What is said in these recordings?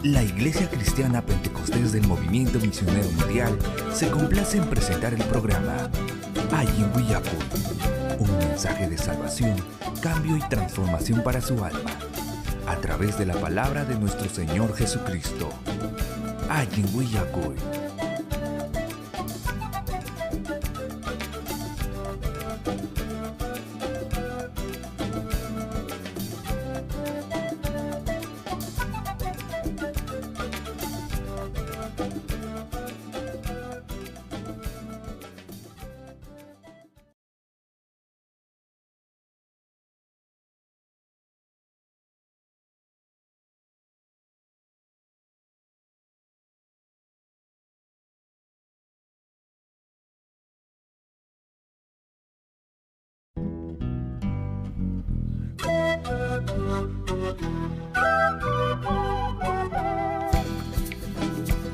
La Iglesia Cristiana Pentecostés del Movimiento Misionero Mundial se complace en presentar el programa Ayin Willacuy, un mensaje de salvación, cambio y transformación para su alma, a través de la palabra de nuestro Señor Jesucristo. Ayin Willacuy.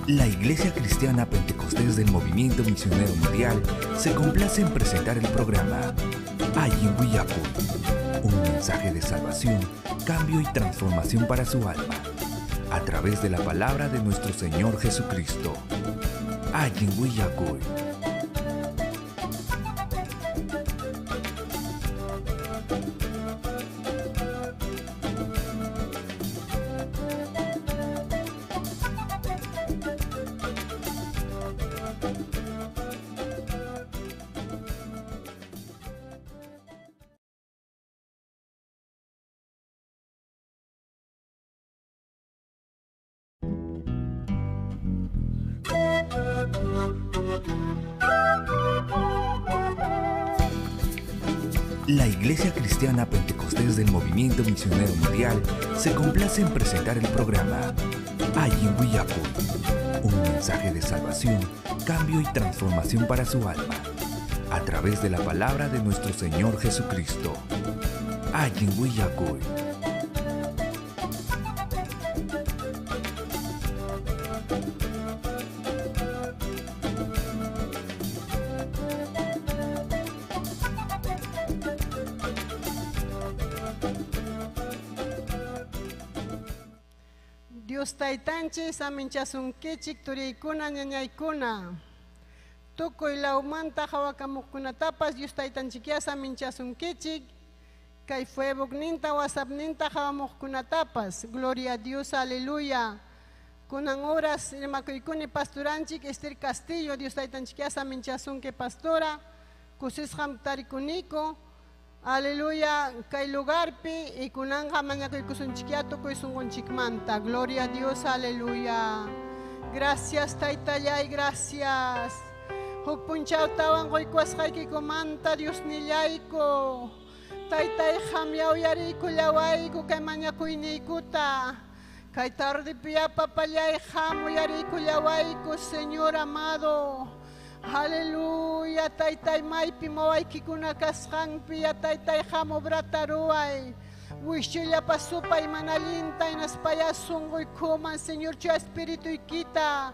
La Iglesia Cristiana Pentecostés del Movimiento Misionero Mundial se complace en presentar el programa Ayin Willacuy, un mensaje de salvación, cambio y transformación para su alma, a través de la palabra de nuestro Señor Jesucristo. Ayin Willacuy. La Iglesia Cristiana Pentecostés del Movimiento Misionero Mundial se complace en presentar el programa Ayin Willacuy, un mensaje de salvación, cambio y transformación para su alma, a través de la palabra de nuestro Señor Jesucristo. Ayin Willacuy. Dios taytanchis aminchasunkichik turiykuna ñañaykuna tukuy lawmanta hawakamuqkunatapas Dios taytanchikya aminchasunkichik kay fuebukninta wasapninta hawamuqkunatapas. Gloria a Dios, aleluya. Kunan horas rimakuykuni pastoranchik Esther Castillo, Dios taytanchikya aminchasunki pastora kusisqam tarikuniko. Aleluya, kay lugarpi y kunanja mañakuykusunchikya tukuy sunqunchikmanta. Gloria a Dios, aleluya. Gracias taytallay, gracias. Huk punchawtawan quykuasqaykikumanta Dios nillayku. Taytay hamyaw yariyku llawayku kay mañakuyniykuta. Kay tardipi papallay hamu yariyku llawayku, Señor amado. Aleluya, taytay maypi mawaykikuna kasqanpi taytay hamubrataruay wishilla pasupay manalinta inaspaya sunquykuman, Señor, cha espirituykita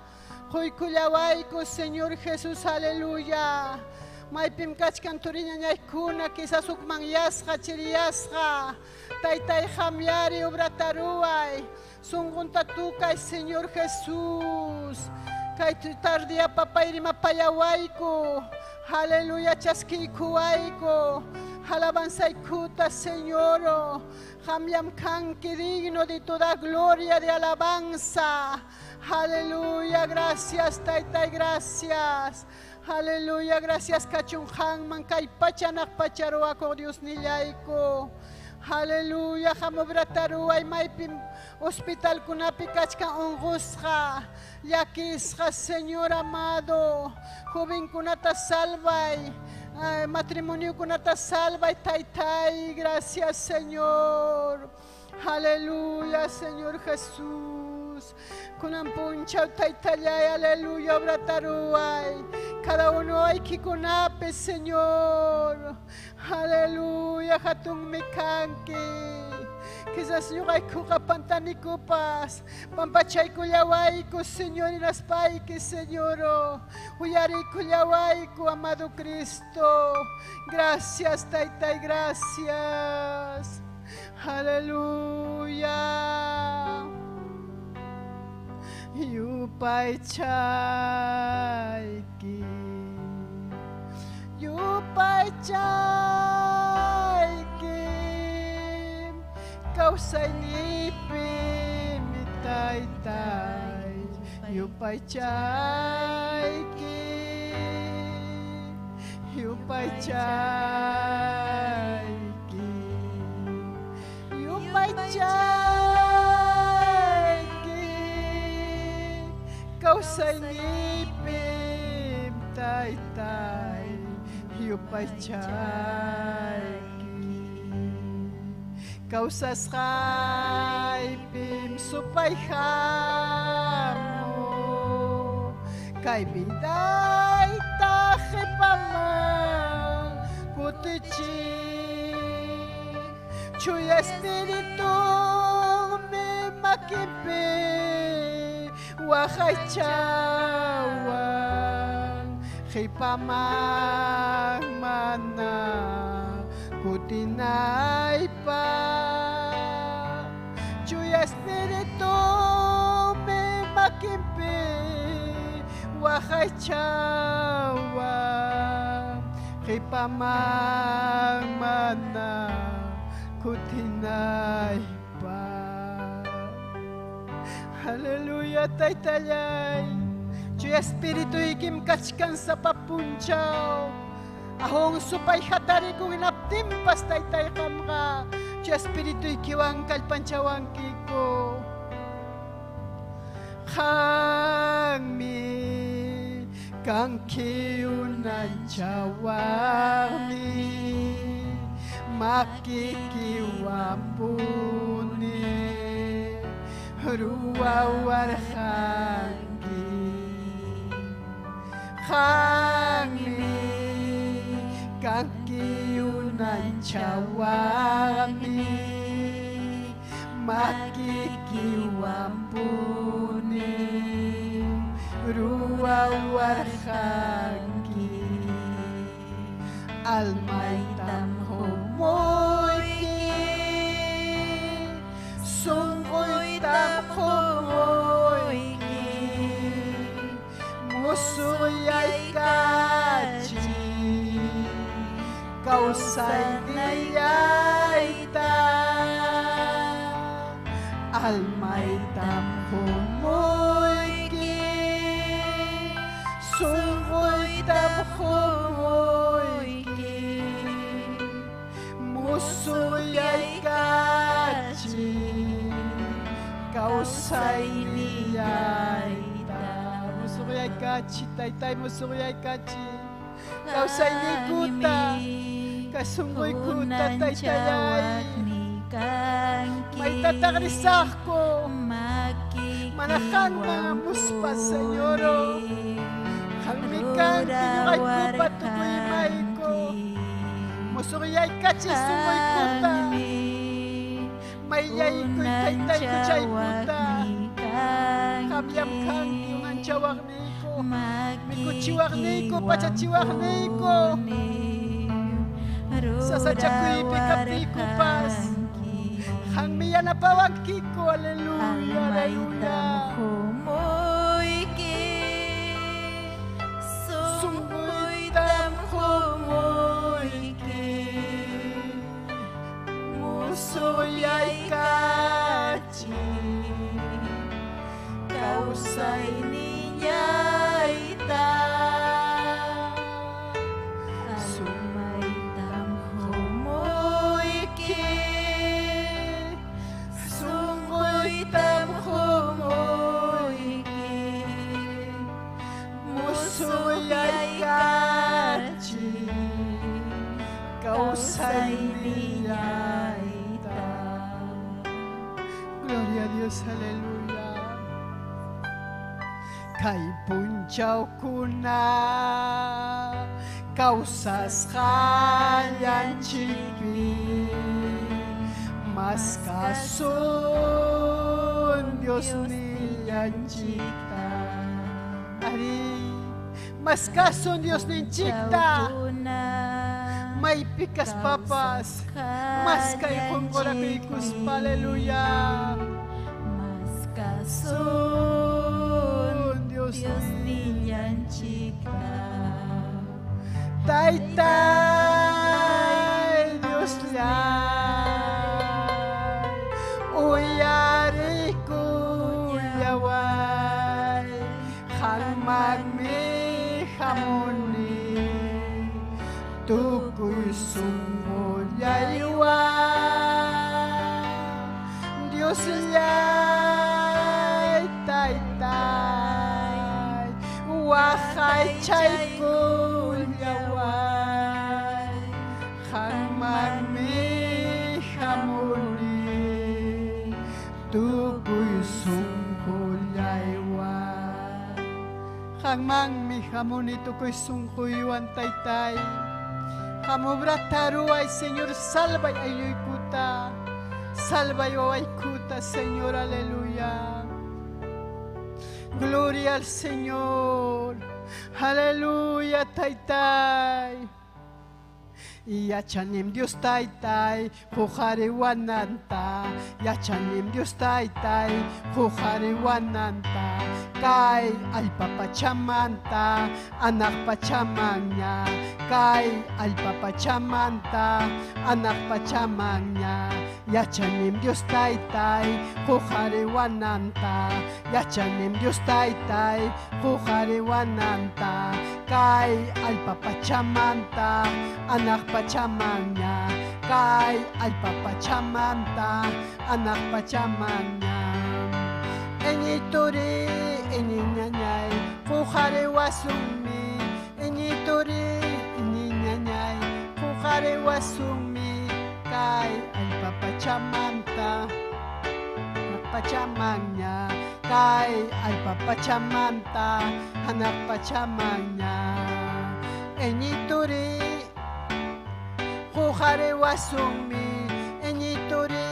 quykullawayku, Señor Jesús, aleluya. Maypim kachkan turiñañaykuna quizás ukman yasqa chiriyasqa taytay hamyari obrataruay sunqunta tukay, Señor Jesús. Kay tardia papayri mapayawayku, aleluya, chaskiykuwayku, alabanzaykuta, Señor, hamyam kanki digno de toda gloria de alabanza, aleluya, gracias taytay, gracias, aleluya, gracias kachunhanman kay pachanak pacharuako Dios nillayku. Aleluya, hamubrataruay maypim hospital kunapi kachkan unqusqa llakisqa, Señor amado. Joven kunata salvay, matrimonio kunata salvay taytay, gracias, Señor. Aleluya, Señor Jesús. Kunan punchaw taytallay, aleluya, obrataruay. Cada uno hay que kunapi, Señor. Aleluya, hatun mikanki. Quizás yugayku kapantanikupas, pampachayku llawayku, Señor, y las paiques, Señor, uyariku llawayku, amado Cristo. Gracias, Taytay, gracias. Aleluya. Yupay chayki, yupay chayki, kausay nipi mi Taytay. Yupay chayki, yupay chayki, yupay chayki, kausay nipim Taytay. Yupay chayki, kausas kaypim supay hamo, kay biday takipamang kutichi. Chuy espiritu mi makipi, wakay chawang, hipamang mana kutinay pa. Chuy espiritu mi makipi, wakay chawang, hipamang mana kutinay pa. Hallelujah, Taytayay. Chuy espiritu ikim kachkan sa papunchaw. Ahong supay hatari kung inaptimpas Taytay kamka. Chuy espiritu ikiwang kalpanchawang kiko. Kami kang kiunan chawami, makikiwapuni ruawarhangi. Kami kang kiunan chawami, makikiwapuni ruawarhangi. Almay tamhomoyki, sungkoy tamhomoyki, musuyay kachi, kausay niyay ta. Almay tamhomoyki, sungkoy tamhomoyki, musuyay kachi, kausay niyay ta. Musuyay kachi, Taytay, musuyay kachi, kausay nikuta, kasungkoy kuta, Taytayay. May tatagrisak ko, manakan mga muspas, Señor. Halmikan, kinuay ko, patukoy may ko. Musuyay kachi, sungkoy kuta. Mayay ko, Taytay ko, chay kuta. Kamyam kang yung anchawak ni ko. Mikuchiwak ni ko, pachachiwak ni ko. Sasadya ko ipikapi ko pas. Hang miya na pawag kiko, aleluya, aleluya. Sungkoy tamhomoyki, musuyay kachi, kausay niyay ta. Sumay tamhomoyki, sungkoy tamhomoyki, musuyay kachi, kausay niyay ta. Gloria a Dios, aleluya. Kay punchaw kuna, kausas kayan chipi, Mas kason Diyos niyang chikta. Ari, mas kason Diyos niyang chikta. May pikas papas. Mas kay kong korakikus. Haleluya. Mas kason Diyos niyang chikta. Taytay Diyos lang, uyari kuyaway, kang magmihamuni, tukoy sumulyaywan. Diyos lang, taytay, wakay chay kulyaway, kang magmihamuni, tukoy sungkulyaywan. Kang magmihamuni, tukoy sungkulyaywan, taytay. Kamubrataruay, Señor, salva ayoy kuta. Salva ay kuta, Señor, aleluya. Gloria al Señor. Aleluya, taytay. Yachanim Dios taytay, jujariwananta. Yachanim Dios taytay, jujariwananta. Kay alpapachamanta, anak pachamanya. Kay alpapachamanta, anak pachamanya. Yachanim Dios taytay, jujariwananta. Yachanim Dios taytay, jujariwananta. Kay alpapachamanta, anak pachamanya. Kay alpapachamanta, anak pachamanya. Enyituri, enyinyanyay, jujariwasumi. Enyituri, enyinyanyay, jujariwasumi. Kay alpapachamanta, anak pachamanya. Kay alpapachamanta, anak pachamanya. Enyituri, jujariwasumi. Enyituri,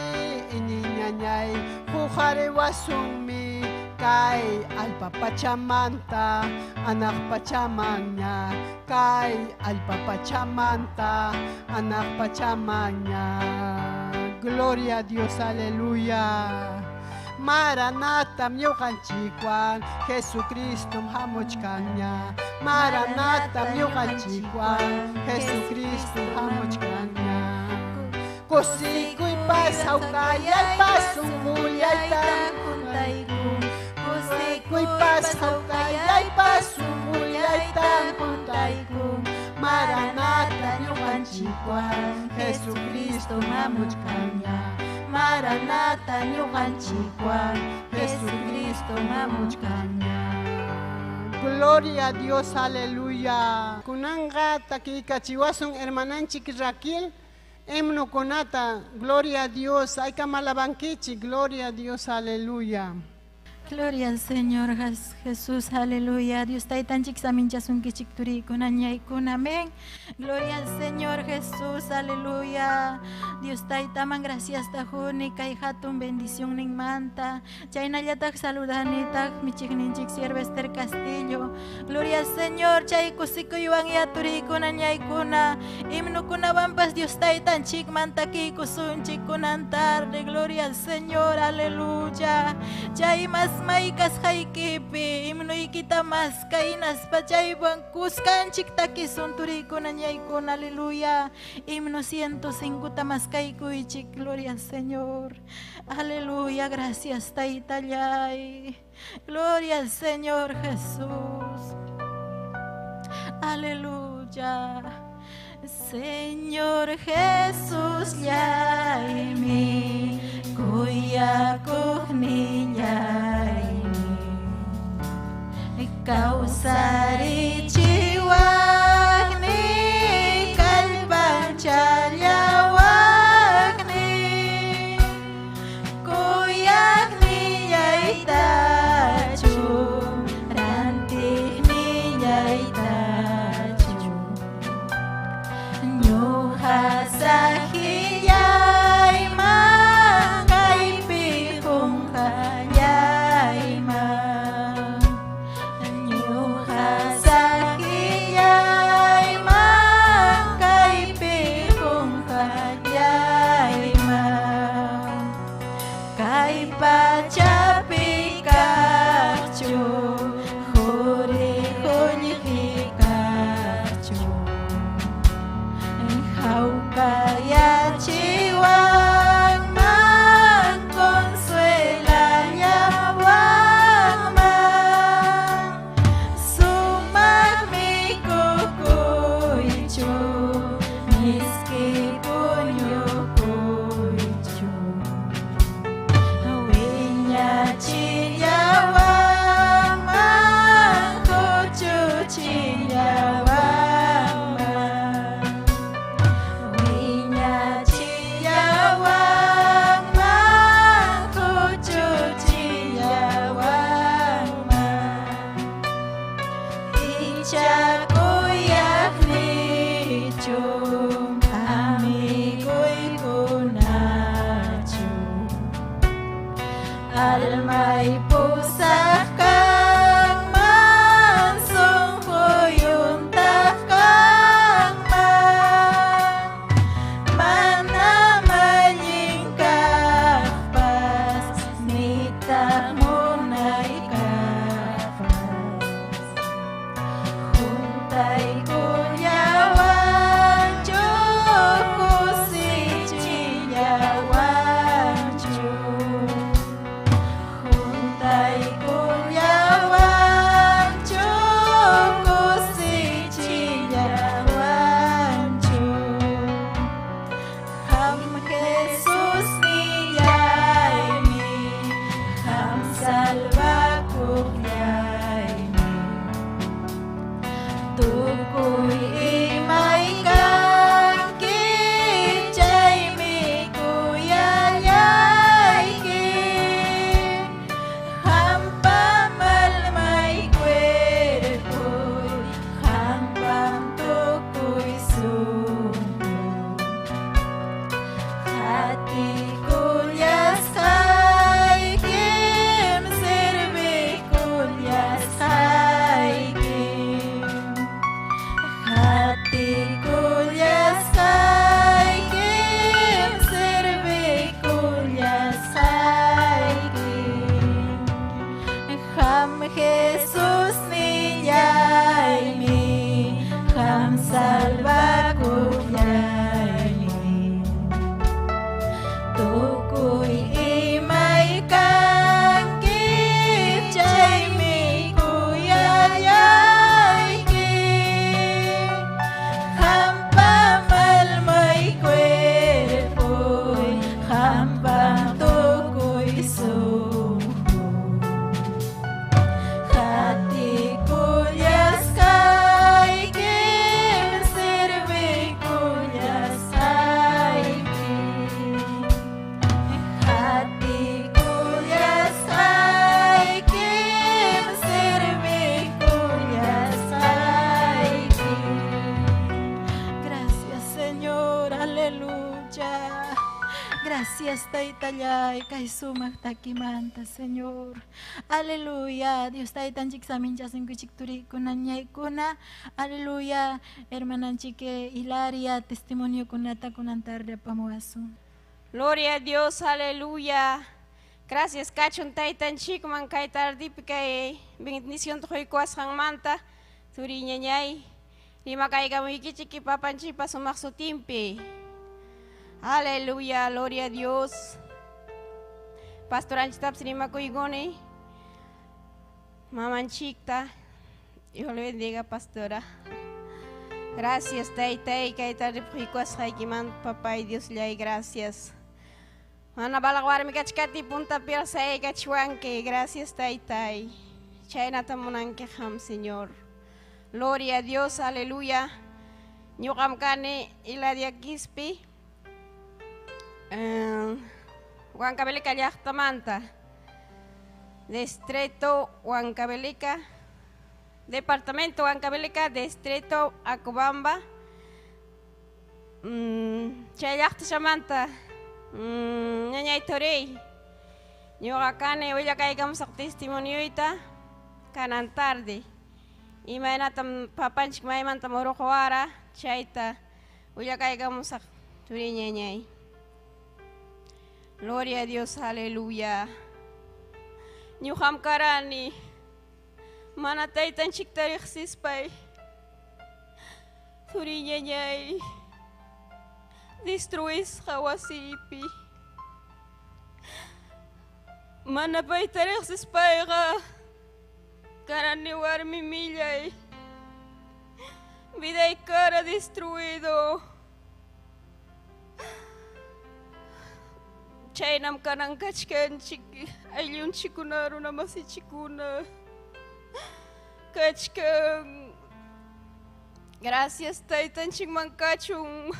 enyinyanyay, jujariwasumi. Kay alpapachamanta, anak pachamanya. Kay alpapachamanta, anak pachamanya. Gloria a Dios, aleluya. Maranatha myukanchikwan, Jesucristo hamuchkanya. Maranatha myukanchikwan, Jesucristo hamuchkanya. Kusikuy pasaw kayay pasunguyay tangkuntaykum. Kusikuy pasaw kayay pasunguyay tangkuntaykum. Maranatha myukanchikwan, Jesucristo hamuchkanya. Maranatha nyukanchikwan, Jesucristo mamuchkanya. Gloria a Dios, aleluya. Kunanga takikachiwason hermananchik Raquel, emno konata, gloria a Dios, ay kamalabankichi, gloria a Dios, aleluya. Gloria al Señor Jesús, aleluya. Dios taitanchik saminchasun kichikturi kunanyay kun, amén. Gloria al Señor Jesús, aleluya. Dios taitaman gracias tajuni kay hatun bendición ning manta. Chaynallatak saludanitak michikninchik sierva Esther Castillo. Gloria al Señor, chay kusikuyuan yaturi kunanyay kuna. Himno kunawampas Dios taitanchik mantaki kusunchik kunantarde. Gloria al Señor, aleluya. Chay mas maikas haikipi, imnoy kita mas kainas pachay bangkus kanchik takisun turikun anyaykun, aleluya. Himno 105 tamas kaikuichik, gloria al Señor, aleluya. Gracias taytallay, gloria al Señor Jesús, aleluya. Señor Jesús, yaimi, kuya kuhni, kausari chiwagni, kalpan chalyawagni, kuyagni yaitachu, rantihni yaitachu, nyuhasahiyay ma. miski kunyo kuichu winya chiyawa kuchu chiyawa winya chiyawa kuchu chiyawa icha kuyak nichu amikoy kunachu almay pusak kang mansong kuyuntak kang manamaling kapas nita munay kapas huntay kunyawan chukusi chiyawan huntay kunyawan chukusi chiyawan ham Jesus niyaymi ham salvakuryaymi tukuy imay kangki chaymi kuyayayki hampamal may cuerpoy hampam tukuy sundo hati kulyas haykim sirbi kulyas haykim hati kulyas haykim sirbi kulyas haykim ham Jesus niyaymi ham salvakuryaymi tukuy imay kangki chaymi kuyayayki hampamal may cuerpoy hampam tukuy suho hati kulyas haykim sirbi kulyas haykim hati kulyas haykim sirbi kulyas haykim. Gracias Señor, aleluya. Gracias Taytallay kay sumak takimanta Señor. Aleluya. Dios Taytanchik saminchasinkuchik turikunañaykuna. Aleluya. Hermananchike Hilaria testimonio kunata kunantarde pamuasun. Gloria a Dios, aleluya. Gracias, Cachon Taitan Chico, man kay tardipi kay bendición toy kuas hang manta, turinya nyay. Lima kay kamuiki chiki papanchi pasumak su timpi. Aleluya, gloria a Dios. Pastor Anchitap sinima kuigone. Mamanchikta. Dios le bendiga, pastora. Gracias, Taitai, kay tardipi kuas haikiman, papá y Dios le hay gracias. Mana balawar mi kachkati punta pirsa kachuanke, gracias Taitai. Chayna tamunanke ham Señor. Gloria a Dios, aleluya. Nyukam kane iladia kispi. Huancavelica Yachtamanta. Distrito Huancavelica. Departamento Huancavelica, Distrito Acobamba. Chayachtamanta. Ñañay torey. Ñuqa kane willakaykam saq testimonio ita kanan tarde. Imaynatam papanchik maymanta muruqwara chayta willakaykam saq turi ñañay. Gloria a Dios, aleluya. Ñuqam karani mana taytanchik tariqsispay turi ñañay. Destruis hawasipi. Mana pay tariqsispayqa karani warmi millay. Viday cara destruido. chaynam kanan kachkanchik ayllunchikuna runamasichikuna kachkan. Gracias taytanchikman kachun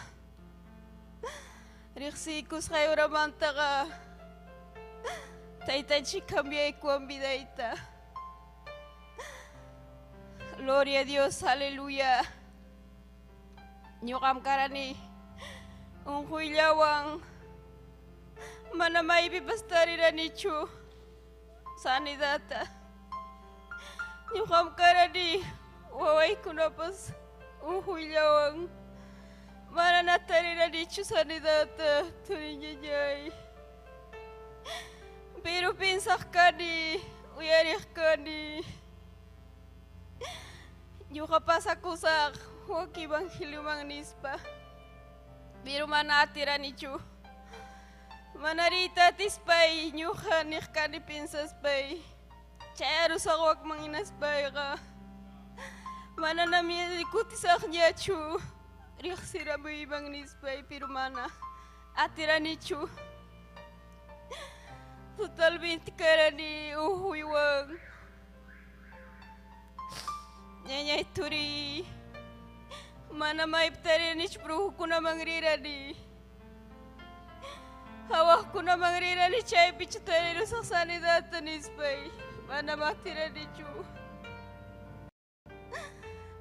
riqsikus qayuramantaqa taytanchik cambiaykuwan vidayta. Gloria a Dios, aleluya. Ñuqam karani unquyllawan mana maypipas tariranichu sanidadta. Ñuqam karani wawaykunapas unquyllawan mana tariranichu sanidadta turiñañay. Pero pensaq kani, uyariq kani ñuqa pasakusaq wak evangeliuman nispa, pero mana atiranichu. Mana ritatispay ñuqa niq kani pensaspay, chay arusaq wakman hinaspayqa mananami kutisaqñachu riqsiramuyman nispay, pero mana atiranichu. Totalmente karani uhuywan ñañay turi mana mayptarinich brujukunaman rirani, hawaqkunaman rirani chaypi chutarirusaq sanidadta nispay, mana matiranichu.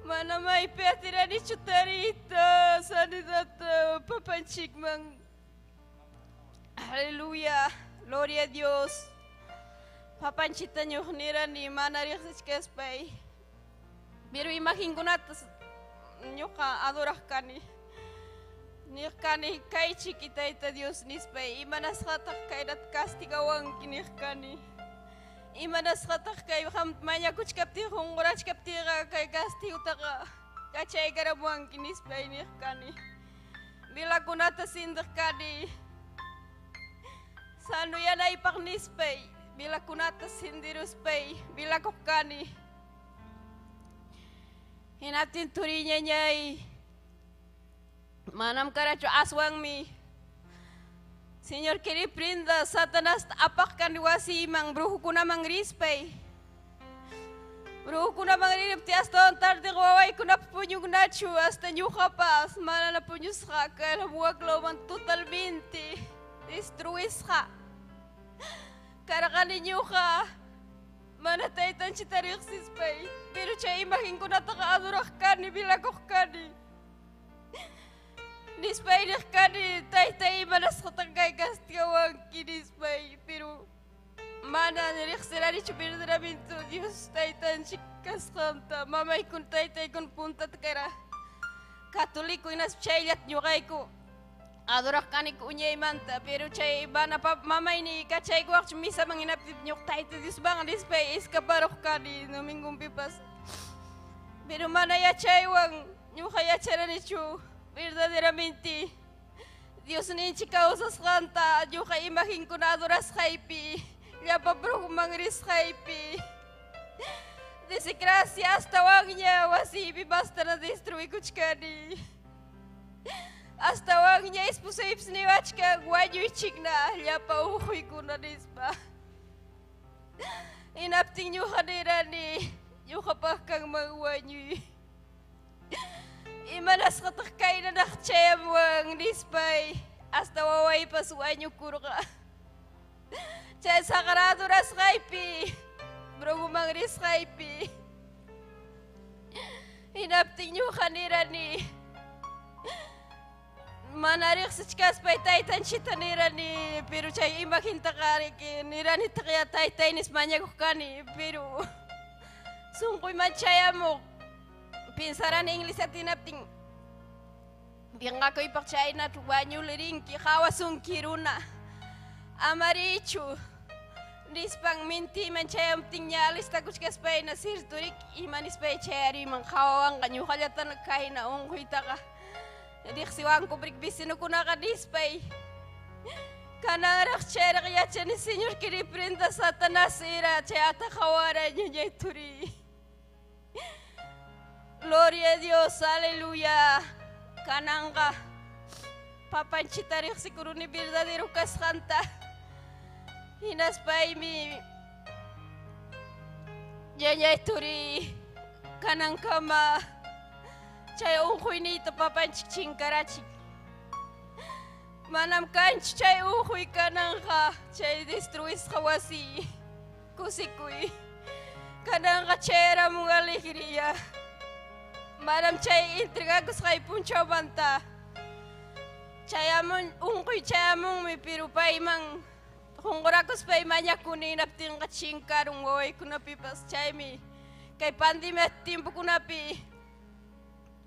Mana maypi atiranichu tarita sanidadta papanchikman. Aleluya, gloria a Dios. Papanchita ñuqnirani mana riqsichkaspay, pero imaginkunatas ñuqa adoraq kani. Niq kani kaychik tayta Dios nispay, imanasqataq kaynata castigawanki niq kani. Imanasqataq kay mañakuchkaptiqa unqurachkaptiqa kay castigutaqa kachaykaramuwanki nispay niq kani. Bilakunata sindiq kani sanuyanaypaq nispay, bilakunata sindiruspay bilakuq kani. Hinaptin turiñañay manam karachu aswanmi Señor kiriprinda Satanás apaq kani wasiman brujukunaman rispay. Brujukunaman riripti hasta tarde wawaykunapas puñuqnachu hasta ñuqapas manana puñusqa kaylamuwaqlawman totalmente destruisqa karqani ñuqa mana taytanchita riqsispay, pero chay imaginkunataqa aduraq kani bilakuq kani nispay niq kani taytay imanasqataq kay castigawanki nispay, pero mana riqsiranichu verdaderamente Dios taytanchik kasqanta. Mamaykun taytaykun puntata kayra católico hinaspa chayllat ñuqayku adoraq kaniku uñaymanta, pero chay mana mamayni kachaykuwaqchu misaman hinapti ñuq tayta Diosman nispay escaparuq kani domingunpipas, pero mana yachaywan ñuqa yacharanichu verdaderamente Dios ninchik kawsasqanta ñuqa imaginkuna adorasqaypi llapa brujuman risqaypi desgracia astawanña wasipi bastana destruikuchkani. Astawanña esposaypis niwachkan wañuychikna llapa ujuykuna nispa. Hinaptin ñuqa nirani ñuqapaq kanman wañuy. Imanasqataq kaynanaq chayamwan nispay hasta wawaypas wañukurqa. Chay sagrado rasqaypi brujuman risqaypi hinaptin ñuqa nirani mana riqsichkaspay taytanchita nirani, pero chay imagintaqa niranitaqa ya taytaynis mañakuq kani, pero sunquyman chayamuq pensarani inglesata hinaptin pinqakuypaq chaynata wañulirinki hawasunki runa amarichu nispan mintiman chayamtin ña alistakuchkaspayna sirturik imanispay chayariman hawawanqa ñuqallatana kayna unquytaqa riqsiwankuprik vecinukunaqa nispay kananraq chayraq yachani Señor kiriprinda Satanás ira chayata hawara ñañay turi. Gloria a Dios, aleluya. Kananqa papanchita riqsikuruni verdadero kasqanta hinaspay mi Yanyay turi kanang kama chay uhuy nito papanchik chingkarachik manam kanch chay uhuy kanang ka chay destruis kawasi kusikuy kanang ka chera mong alegría manam chay intrigagos kay punchaw banta chay amon uhuy chay among may pirupay mang kung kurakos pa imanya kunin napting kachingkarong woy kunapi pas chaymi kay pandemya timpo kunapi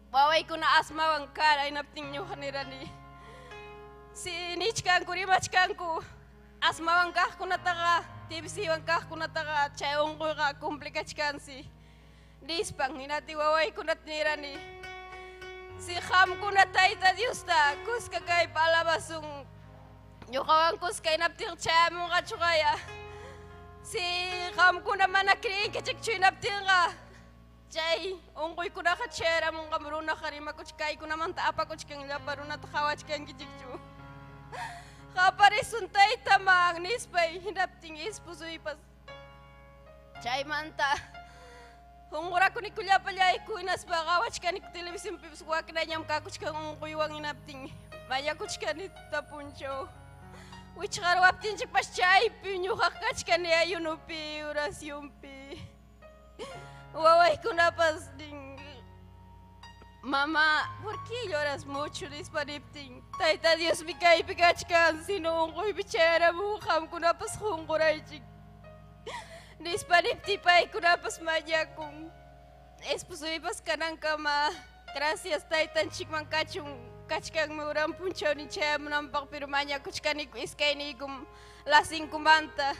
baway kuna asma wangkar ay napting nyo kanirani si nichkan kurimachkan ku asma wangkah kunataka tibisi wangkah kunataka chay ongko ka komplikachkan si dispang hinati waway kunat nirani si kham kunatay ta Diyos ta kus kakay palabasong yung kawangkus kay naptir chaya mong kachukaya. Si kam ko naman nakriin kachikchoy naptir ka. Chay, ungkoy ko na kachera mong kamruna karima kuchkay ko naman taapa kuchkang laparo na takawach kang kichikcho. Kaparisuntay tamang nispay hinapting ispusoy pas. Chay manta. Hungura ko ni kulya palyay ko inas ba kawach ka ni television pips ko akinanyam kakuchkang ungkoy wang hinapting. Maya kuchka ni tapuncho. Which karawaptin chik pas chay pinyo kakach kanya yunupi orasyumpi. Waway ko na pas ding mama, ¿por qué lloras mucho disparipting? Taita Dios mi kay pikachkan sinuong ko'y bichera mukham ko na pas hungkuray chik. Disparipti pa'y ko na pas maya kung espusoy pas kanang kama. Gracias taitan chik mang kachung kachkang murang punchaw ni Chaya menampak pirmanya kuchkani iskay ni gum lasing kumanta.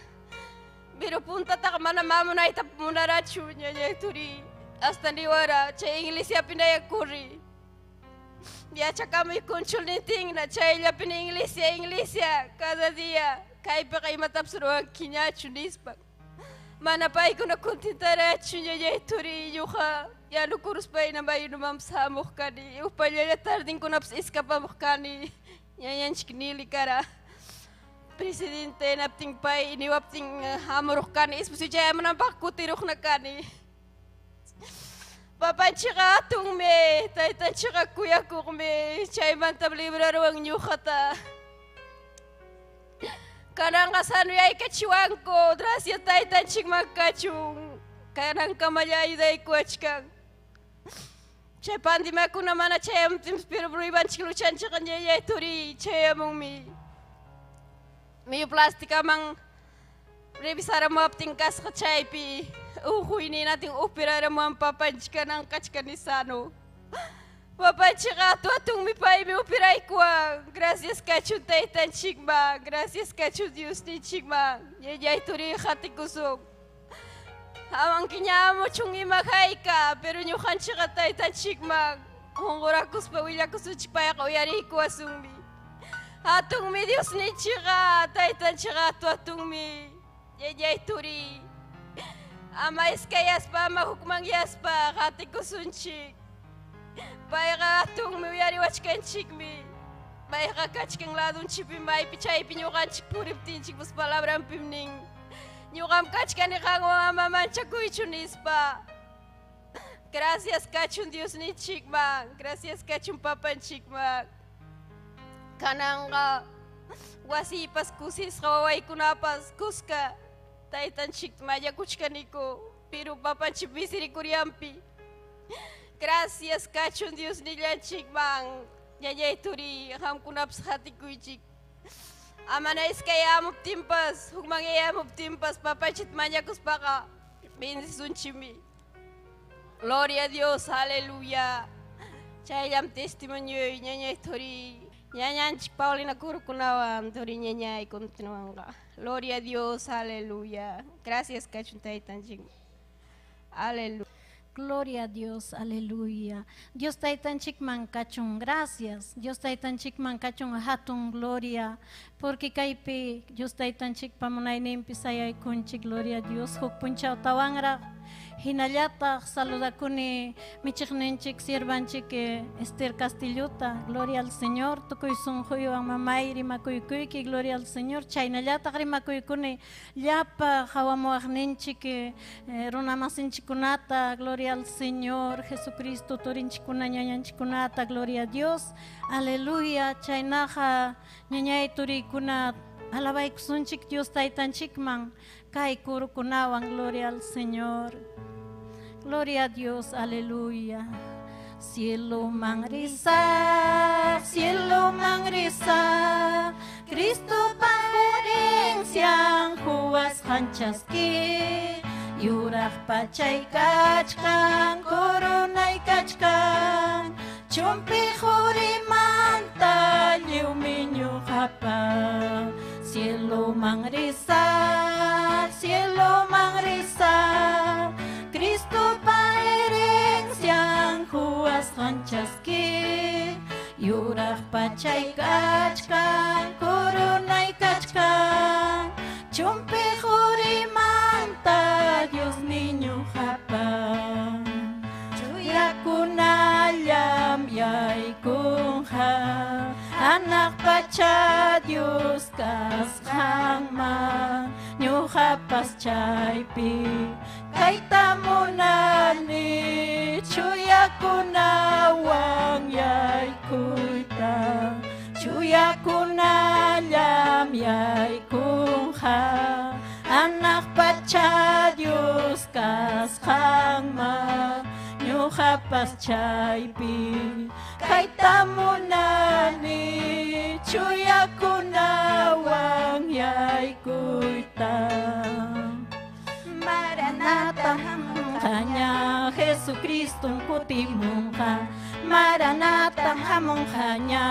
Biro punta tak mana mama na itap muna rachu niya turi hasta ni wara Chaya Inglesia pinaya kuri. Dia kami kuncul ni ting na Chaya pina Inglesia kada dia kay pa kay matap suruang kinyachu nispak. Mana pa ko na kuntinta rachu niya turi yuka. Ya lu kurus pa na bayo numam sa mukhkani. Upalya tarding ko naps iskapa mukhkani. Yan chiknili kara. Presidente napting pa iniwapting hamurukhkani. Ispusi jaya manampak kutiruk na kani. Papanchika atung me. Taitan chika kuya kukme. Chay mantab libra ruang nyukata. Kanang kasano yay kachiwang ko. Drasya taitan chik magkachung. Kanang kamalya iday kuachkang. Chay pandemya ko naman na chay am pero iban chikluchan chika niya turi chay among may plastic amang rebisara mo apting kas ka chay pi uhuy ni nating upirara mo ang papanchika ng kachka ni Sano. Papanchika to atong mi pay mi upiray ko gracias kachun taitan chikma gracias kachun Diyos ni chikma niya turi khati kusog. Amang kinyamo chung imakay ka, pero nyo kanchi ka tayo tanchikmag. Hungurakus pa wilakus uchipaya ka uyari ko asungmi. Atong mi Diyos ni chika, tayo tanchika to atong mi. Yayay turi. Ama iskayas pa, mahukmang yas pa, kati ko sunchik. Paya ka atong mi uyari wachkan chikmi. Paya ka kachkang ladong chipimay, pichay pinyukan chik purip tinchik, bus palabram pimning. Nyukam kachkan ikang mamaman chakuy chunispa. Gracias kachun Dios ni chikma. Gracias kachun papan chikma. Kanang wasipas kusis kawaway kunapas kuska. Taitan chikma ya kuchkaniko. Pero papan chibisiri kuriampi. Gracias kachun Dios ni lian chikma. Nyanyay turi ham kunaps hati kuichik. Amana iskaya mo timpas, hugmangaya mo timpas, papachit manyakus baka, bendición chimi. Gloria a Dios, aleluya. Chayam testimonio, ñaña tori, ñaña chik Paulina kurukunawan, tori ñaña y continuanga. Gloria a Dios, aleluya. Gracias, cachuntaitan ching. Aleluya. Gloria a Dios, aleluya. Dios taitan chikman kachung, gracias. Dios taitan chikman kachung hatun gloria. Porque kaipe Dios taitan chik pamunay nem pisayay kunchi gloria a Dios. Huk punchaw tawangra Hinallata saludakuni michikninchik sirvanchik Esther Castillota, gloria al Señor. Tukuy sunjuyo mamay rimakuyki, gloria al Señor. Chaynallata rimakuykuni llapa hawamuagninchik runamasinchikunata, gloria al Señor. Jesucristo turinchikuna ñañanchikunata, gloria a Dios. Aleluya. Chaynaja ñañay turikuna alabaykusunchik Dios taytanchikman. Kay kurukunawan, gloria al Señor. Gloria a Dios, aleluya. Cielo mangrisa, Cristo pajurencian juas hanchaski. Yuraj pachay kachkan, koronay kachkan. Chumpi jurimanta, liumiño japa. Cielo mangrisa, Cristo pa herencian juas hanchaski. Yuraj pachay kachkan, koronay kachkan. Chumpi jurimanta, Dios niño japa. Chuyakuna llam yaykunja. Anak pacha Dios kasqanman ñuqapas chaypi kaytamunani chuyakunawan yaykuyta chuyakunallam yaykunqa anak pacha Dios kasqanman ñuqapas chaypi kaytamunani chuyakunawan yaykuyta Maranata hamunqaña Jesucristo kutimunqa Maranata hamunqaña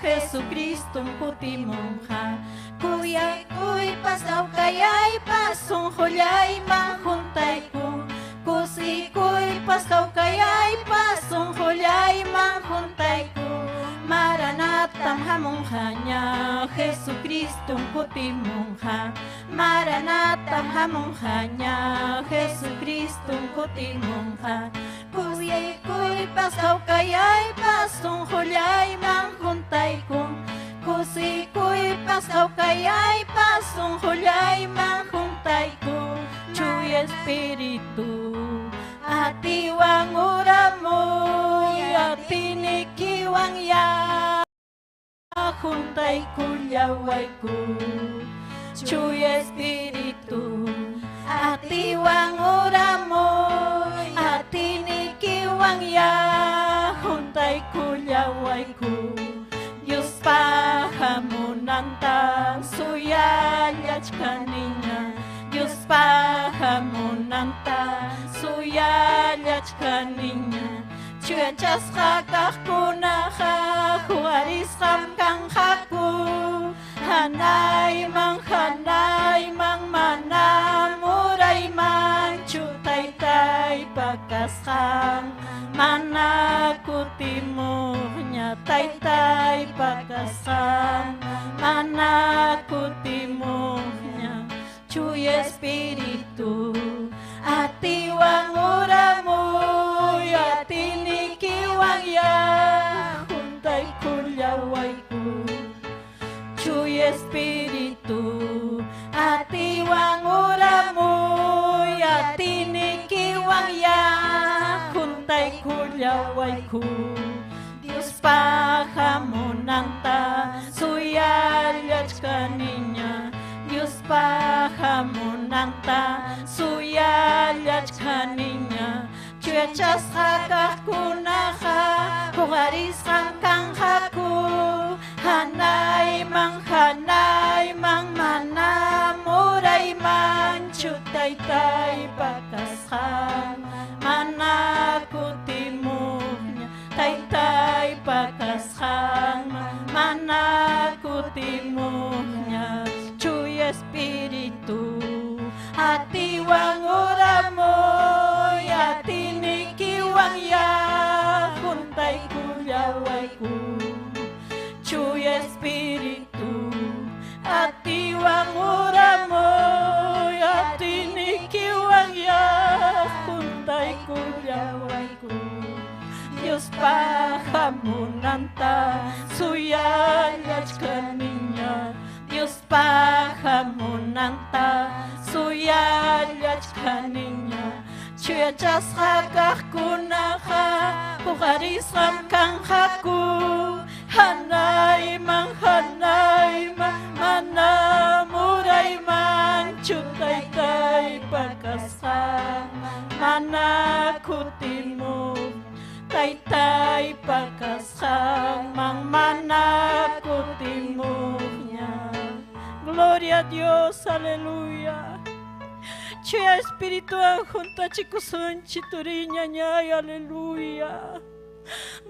Jesucristo kutimunqa Kuyaypas kawkayaypas sunqullayman juntayku Kusikuypas kawkayaypas sunqullayman juntayku Maranata hamunqaña Jesucristo kutimunqa Maranata hamunqaña Jesucristo kutimunqa Kuyaypas kawkayaypas sunqullayman juntayku Kusikuypas kawkayaypas sunqullayman juntayku Chuy Espíritu atiwan uramuy atinikiwan ya juntayku llawayku Chuy Espíritu atiwan uramuy atinikiwan ya juntayku llawayku Dios pahamunanta suyallachkaniña Dios pahamunanta suyallachkaniña Chuyachasqa kaqkunaqa huarisqam kanqaku Hanayman mana muraymanchu taytay pakasqan Mana kutimuqña taytay pakasqan Mana kutimuqña Chuy Espíritu atiwan uramuy atinikiwan ya juntayku llawayku Chuy Espíritu atiwan uramuy atinikiwan ya juntayku llawayku Dios pahamunanta suyallachkaniña Dios pahamunanta suyallachkaniña Chuyachasqa kaqkunaqa huqarisqam kanqaku Hanayman mana muraymanchu taytay pakasqan Mana kutimuqña taytay pakasqan Mana kutimuqña Chuy Espíritu atiwan uramuy atinikiwan ya juntayku llawayku Chuy Espíritu atiwan uramuy atinikiwan ya pajamunanta suyallachka niña Dios pajamunanta suyallachka niña chuyachasqa kaqkunaqa puqarisqam kanqaku hanayman mana muraymanchu taytaypa kasqa mana kutimuq taytaypa kasqanman mana kutimuqña. Gloria a Dios, aleluya. Chuya Espirituwan juntachikusunchi turiña ñay, aleluya.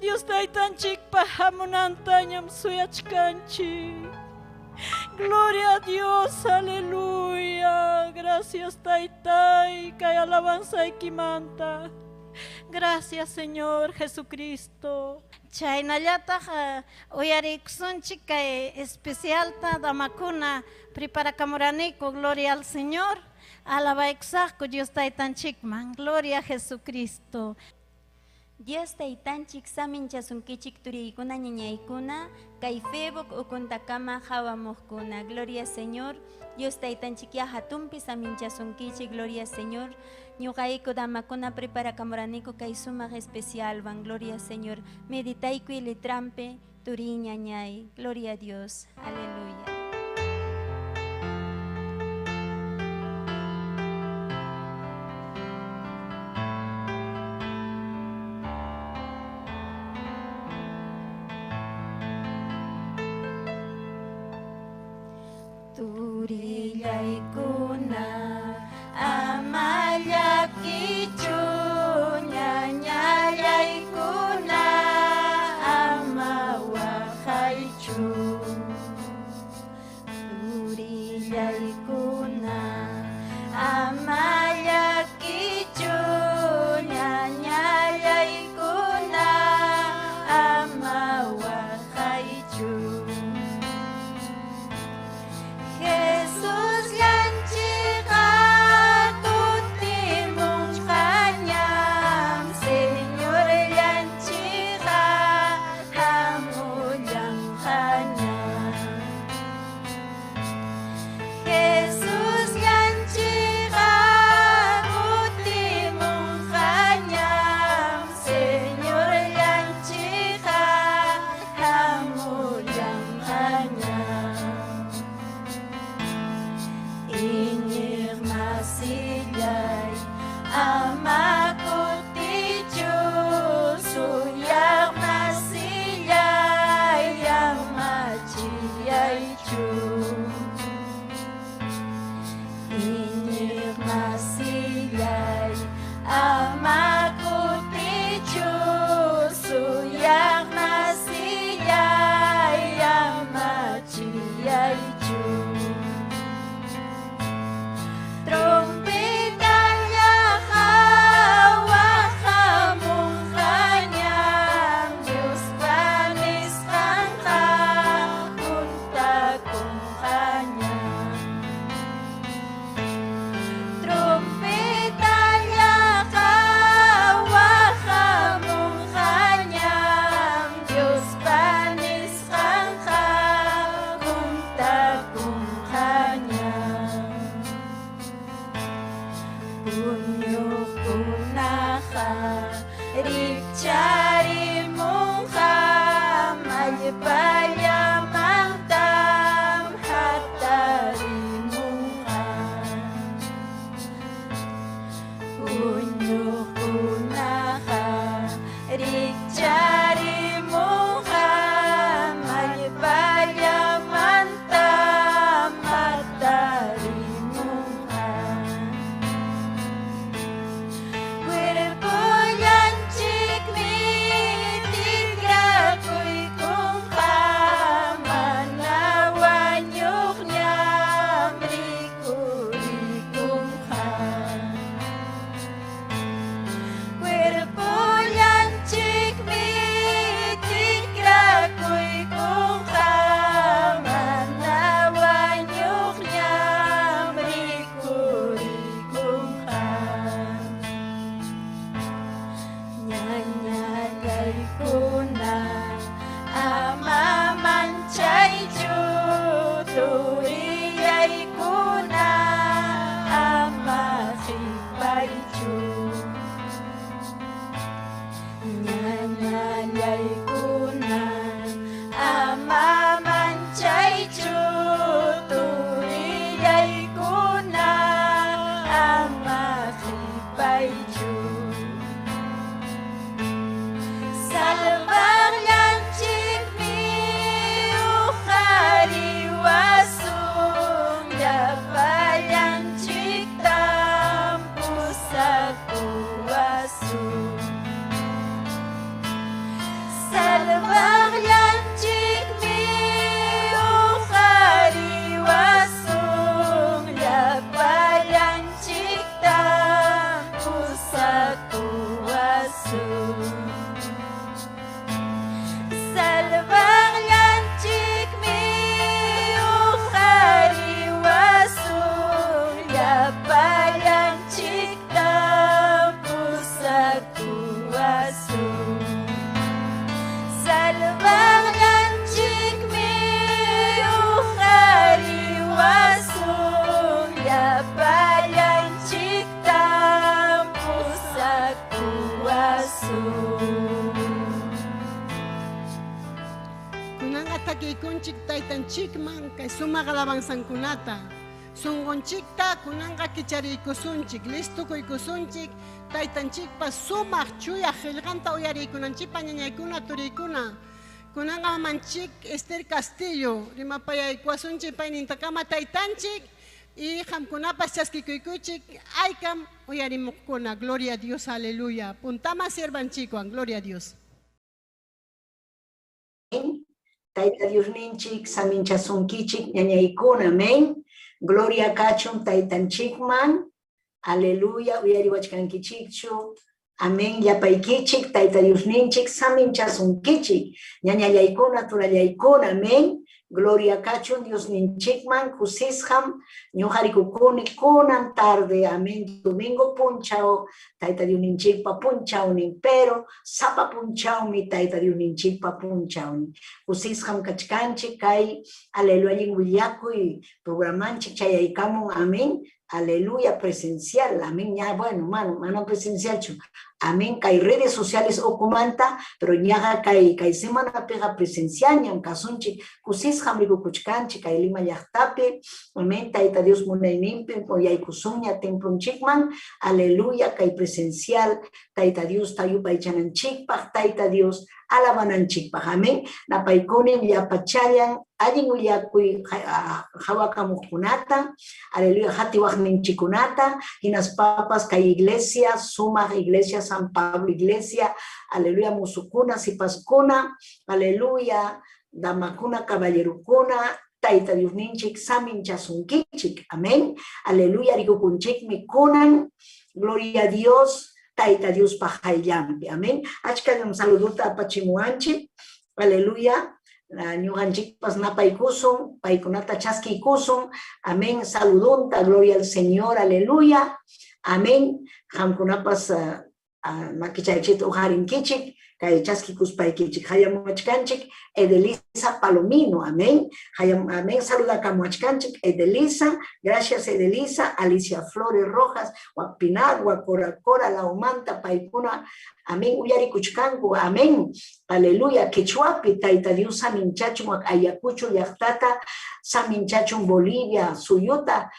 Dios taytanchikpa hamunantañam suyachkanchi. Gloria a Dios, aleluya. Gracias taytay kay alabanzaykimanta. Gracias Señor Jesucristo. Chaynallataq uyarikusunchik kay especialta damakuna preparakamuraniku. Gloria al Señor. Alabaykusaqku Dios taytanchikman. Gloria a Jesucristo. Dios taytanchik saminchasunkichik turiykuna ñañaykuna kay Facebook ukuntakama hawamuqkuna. Gloria Señor. Dios taytanchik ya hatunpi saminchasunkichik. Gloria Señor. Ñuqayku damakuna preparakamuraniku kay sumaq especialwan. Gloria Señor. Meditayku letrampe turiy ñañay. Gloria a Dios. Aleluya. Turillaykuna amallakichu ñañallaykuna ama waqaychu. Turillaykuna amallakichu ñañallaykuna ama waqaychu. Jesús llanchiqa kutimunqañam, Señor llanchiqa hamullanqañam. Jesús llanchiqa kutimunqañam, Señor llanchiqa hamullanqañam. Iñiq masillay ama kutichu, suyaq masillay ama chillaychu. Iñiq masillay ama kutichu, suyaq masillay ama chillaychu. Trompetanya hawahamunqañam, Dios panisqanqa junta con llakikunchik taytanchikman kay sumaq alabanzankunata. Sunqunchikta kunanqa kichariykusunchik, listukuykusunchik, taytanchikpa sumaq chuyaq qillqanta uyariykunanchikpa ñañaykuna turiykuna. Kunanqa mamanchik Esther Castillo, rimapayaykuwasunchik paynintakama taytanchik, y qamkunapas chaskikuykuchik aykam uyarimuqkuna. Gloria a Dios, aleluya. Puntama sirvanchikwan, gloria a Dios. Tayta Dios ninchik, saminchasunkichik, ñañaykuna, amén. Gloria kachun taytanchikman, aleluya, uyariwachkankichikchu, amén. Yapaykichik, Tayta Dios ninchik, saminchasunkichik, ñañayaykuna, turayaykuna, amén. Gloria kachun Dios ninchikman, kusisham, ñujarikukuni kunan tarde, amén. Domingo punchao, Tayta Dios ninchikpa punchao nin, pero sapa punchao mi Tayta Dios ninchikpa punchao nin. Kusisham kachkanchik kay, aleluya, lingwillakuy, programanchik chayaykamun, amén. Aleluya, presencial, amén, ya, bueno, mano presencial, amén, kay redes sociales okumanta, pero ñaga kay semana pega presencial, ñan kasunchi, kusis hamrigo kuchkanchi, kay lima yachtape, amén, Tayta Dios munaynimpi, poyay kusunya templon chikman, aleluya, kay presencial, Tayta Dios tayupay chananchikpaj, Tayta Dios alabananchikpaj, amén, napaykunin yapachayan, allin uyakuy hawakamukunata, aleluya, hatiwajninchikunata, hinas papas kay iglesia, sumaj iglesia, San Pablo iglesia, aleluya, musukuna, sipaskuna, aleluya, damakuna, caballerukuna, Tayta Dios ninchik, saminchasunkichik, amén, aleluya, rikukunchik mikunan, gloria a Dios, Tayta Dios pajayampi, amén, achkan saluduta apachimuanchik, aleluya, ñuqanchik pas napaykusun, paykunata chaskiykusun, amén, saludunta, gloria al Señor, aleluya, amén, hamkunapas makichaychita ujarinkichik, kay chaskikuspaykichik, hayamachkanchik, Edelisa Palomino, amén, amén, saludakamuachkanchik, Edelisa, gracias Edelisa, Alicia Flores Rojas, Pinar, Cora, Laumanta, Paikuna, amén, uyarikuchkanku, amén, aleluya, Quechuapi, Tayta Dios saminchachun, Ayacucho, Yachtata, saminchachun, Bolivia, Suyuta,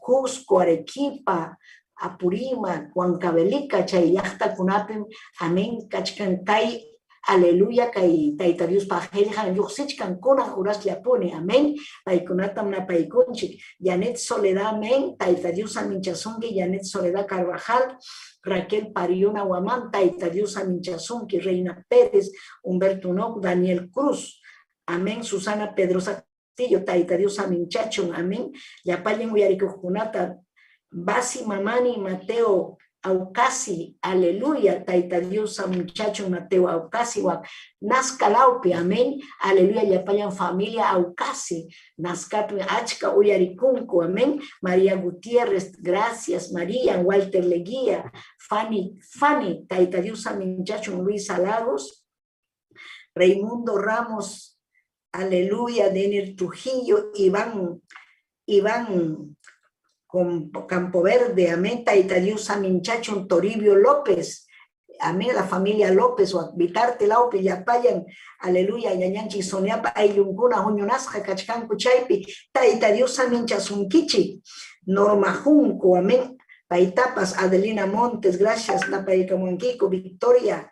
Cusco, Arequipa, Apurima, Huancavelica, Chayachta, Kunapim, amén, Kachkan, Kay, aleluya, Kay, Tayta Dios Pajeljan, Yuxichkan, Kuna, Juras Yapone, amén, Paicunatam Napaikunchik, Janet Soledad, amén, Tayta Dios Aminchazungi, Janet Soledad Carvajal, Raquel Pariona Guamán, Tayta Dios Aminchazungi, Reina Pérez, Humberto Noc, Daniel Cruz, amén, Susana Pedrosa Castillo, Tayta Dios Aminchachun, amén, Yapayen Uyarikukunata, Basi Mamani Mateo Aucasi, aleluya, Tayta Dios muchacho Mateo Aucasi, Nazcalaupe, amén, aleluya, Yapayan familia Aucasi, Nazcape Achka Uyarikunku, amén, María Gutiérrez, gracias, María, Walter Leguía, Fanny, Tayta Dios muchacho Luis Lagos, Raimundo Ramos, aleluya, Denir Trujillo, Iván con Campo Verde, amén, Tayta Dios Aminchachun, Toribio López, amén, la familia López, o Vitarte Laupe, Yapayan, aleluya, Yañanchi, Soñapa, Ayunguna, Juñonasja, Cachcan, Cuchaipi, Tayta Dios Aminchasunkichi, Norma Junco, amén, Paitapas, Adelina Montes, gracias, Napaicamonquico, Victoria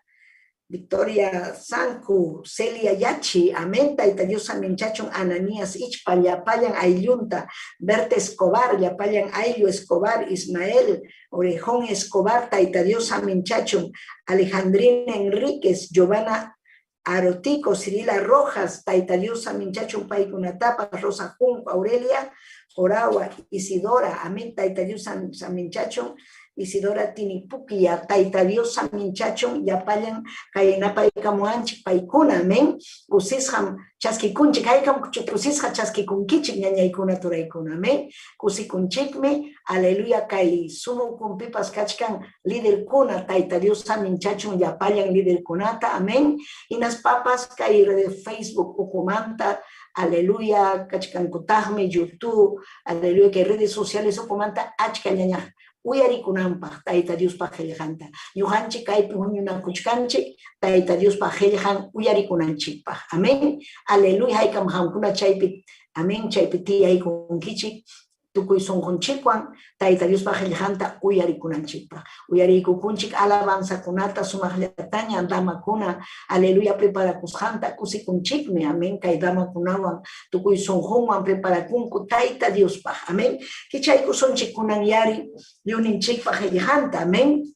Sanku, Celia Yachi, amén, Tayta Dios Aminchachun, Ananías Ichpa, Yapayan Ayunta, Berta Escobar, Yapayan Ayllo Escobar, Ismael, Orejón Escobar, Tayta Dios Aminchachun, Alejandrina Enríquez, Giovanna Arotico, Cirila Rojas, Tayta Dios Aminchachun, Paikunatapa, Rosa Junco, Aurelia Oragua, Isidora, amén, Tayta Dios Aminchachun, Isidora Tinipuquia, Tayta Dios Aminchachun, Yapayan, Kainapa Kamuanchi, Paikuna, amén, Kusisham, Chaskikunchik, Haikam, Kusisha, Chaskikunkichik, Ñañaikuna, Turaikuna, amén, Kusikunchikme, aleluya, Kai, Sumo Kumpipas Kachkan, líder Kuna, Tayta Dios Aminchachun, Yapayan, líder Kunata, amén, y las papas, Kai de Facebook, Ukumanta, aleluya, kachkankutahme, YouTube, aleluya, que redes sociales o comanta, achkañaña, uyarikunampa, taita Dios pa gelejanta, yuhanchi kaipi hunyuna kuchkanchi, taita Dios pa gelejan, uyarikunanchikpa, amén, aleluya, haikam hamkuna chaipi, amén, chaipi tia ikunkichik, tukuy sonkonchikwan, taita Dios pa gelejanta, uyarikunanchikpa, uyarikukunchik alabanza kunata, sumajlataña, dama kuna, aleluya, prepara kushanta, kusikunchikme, amén, kay dama kunawan, tukuy sonjonwan, prepara kunku, taita Dios pa, amén, kichay kusonchik kunan yari, yuninchikpa gelejanta, amén,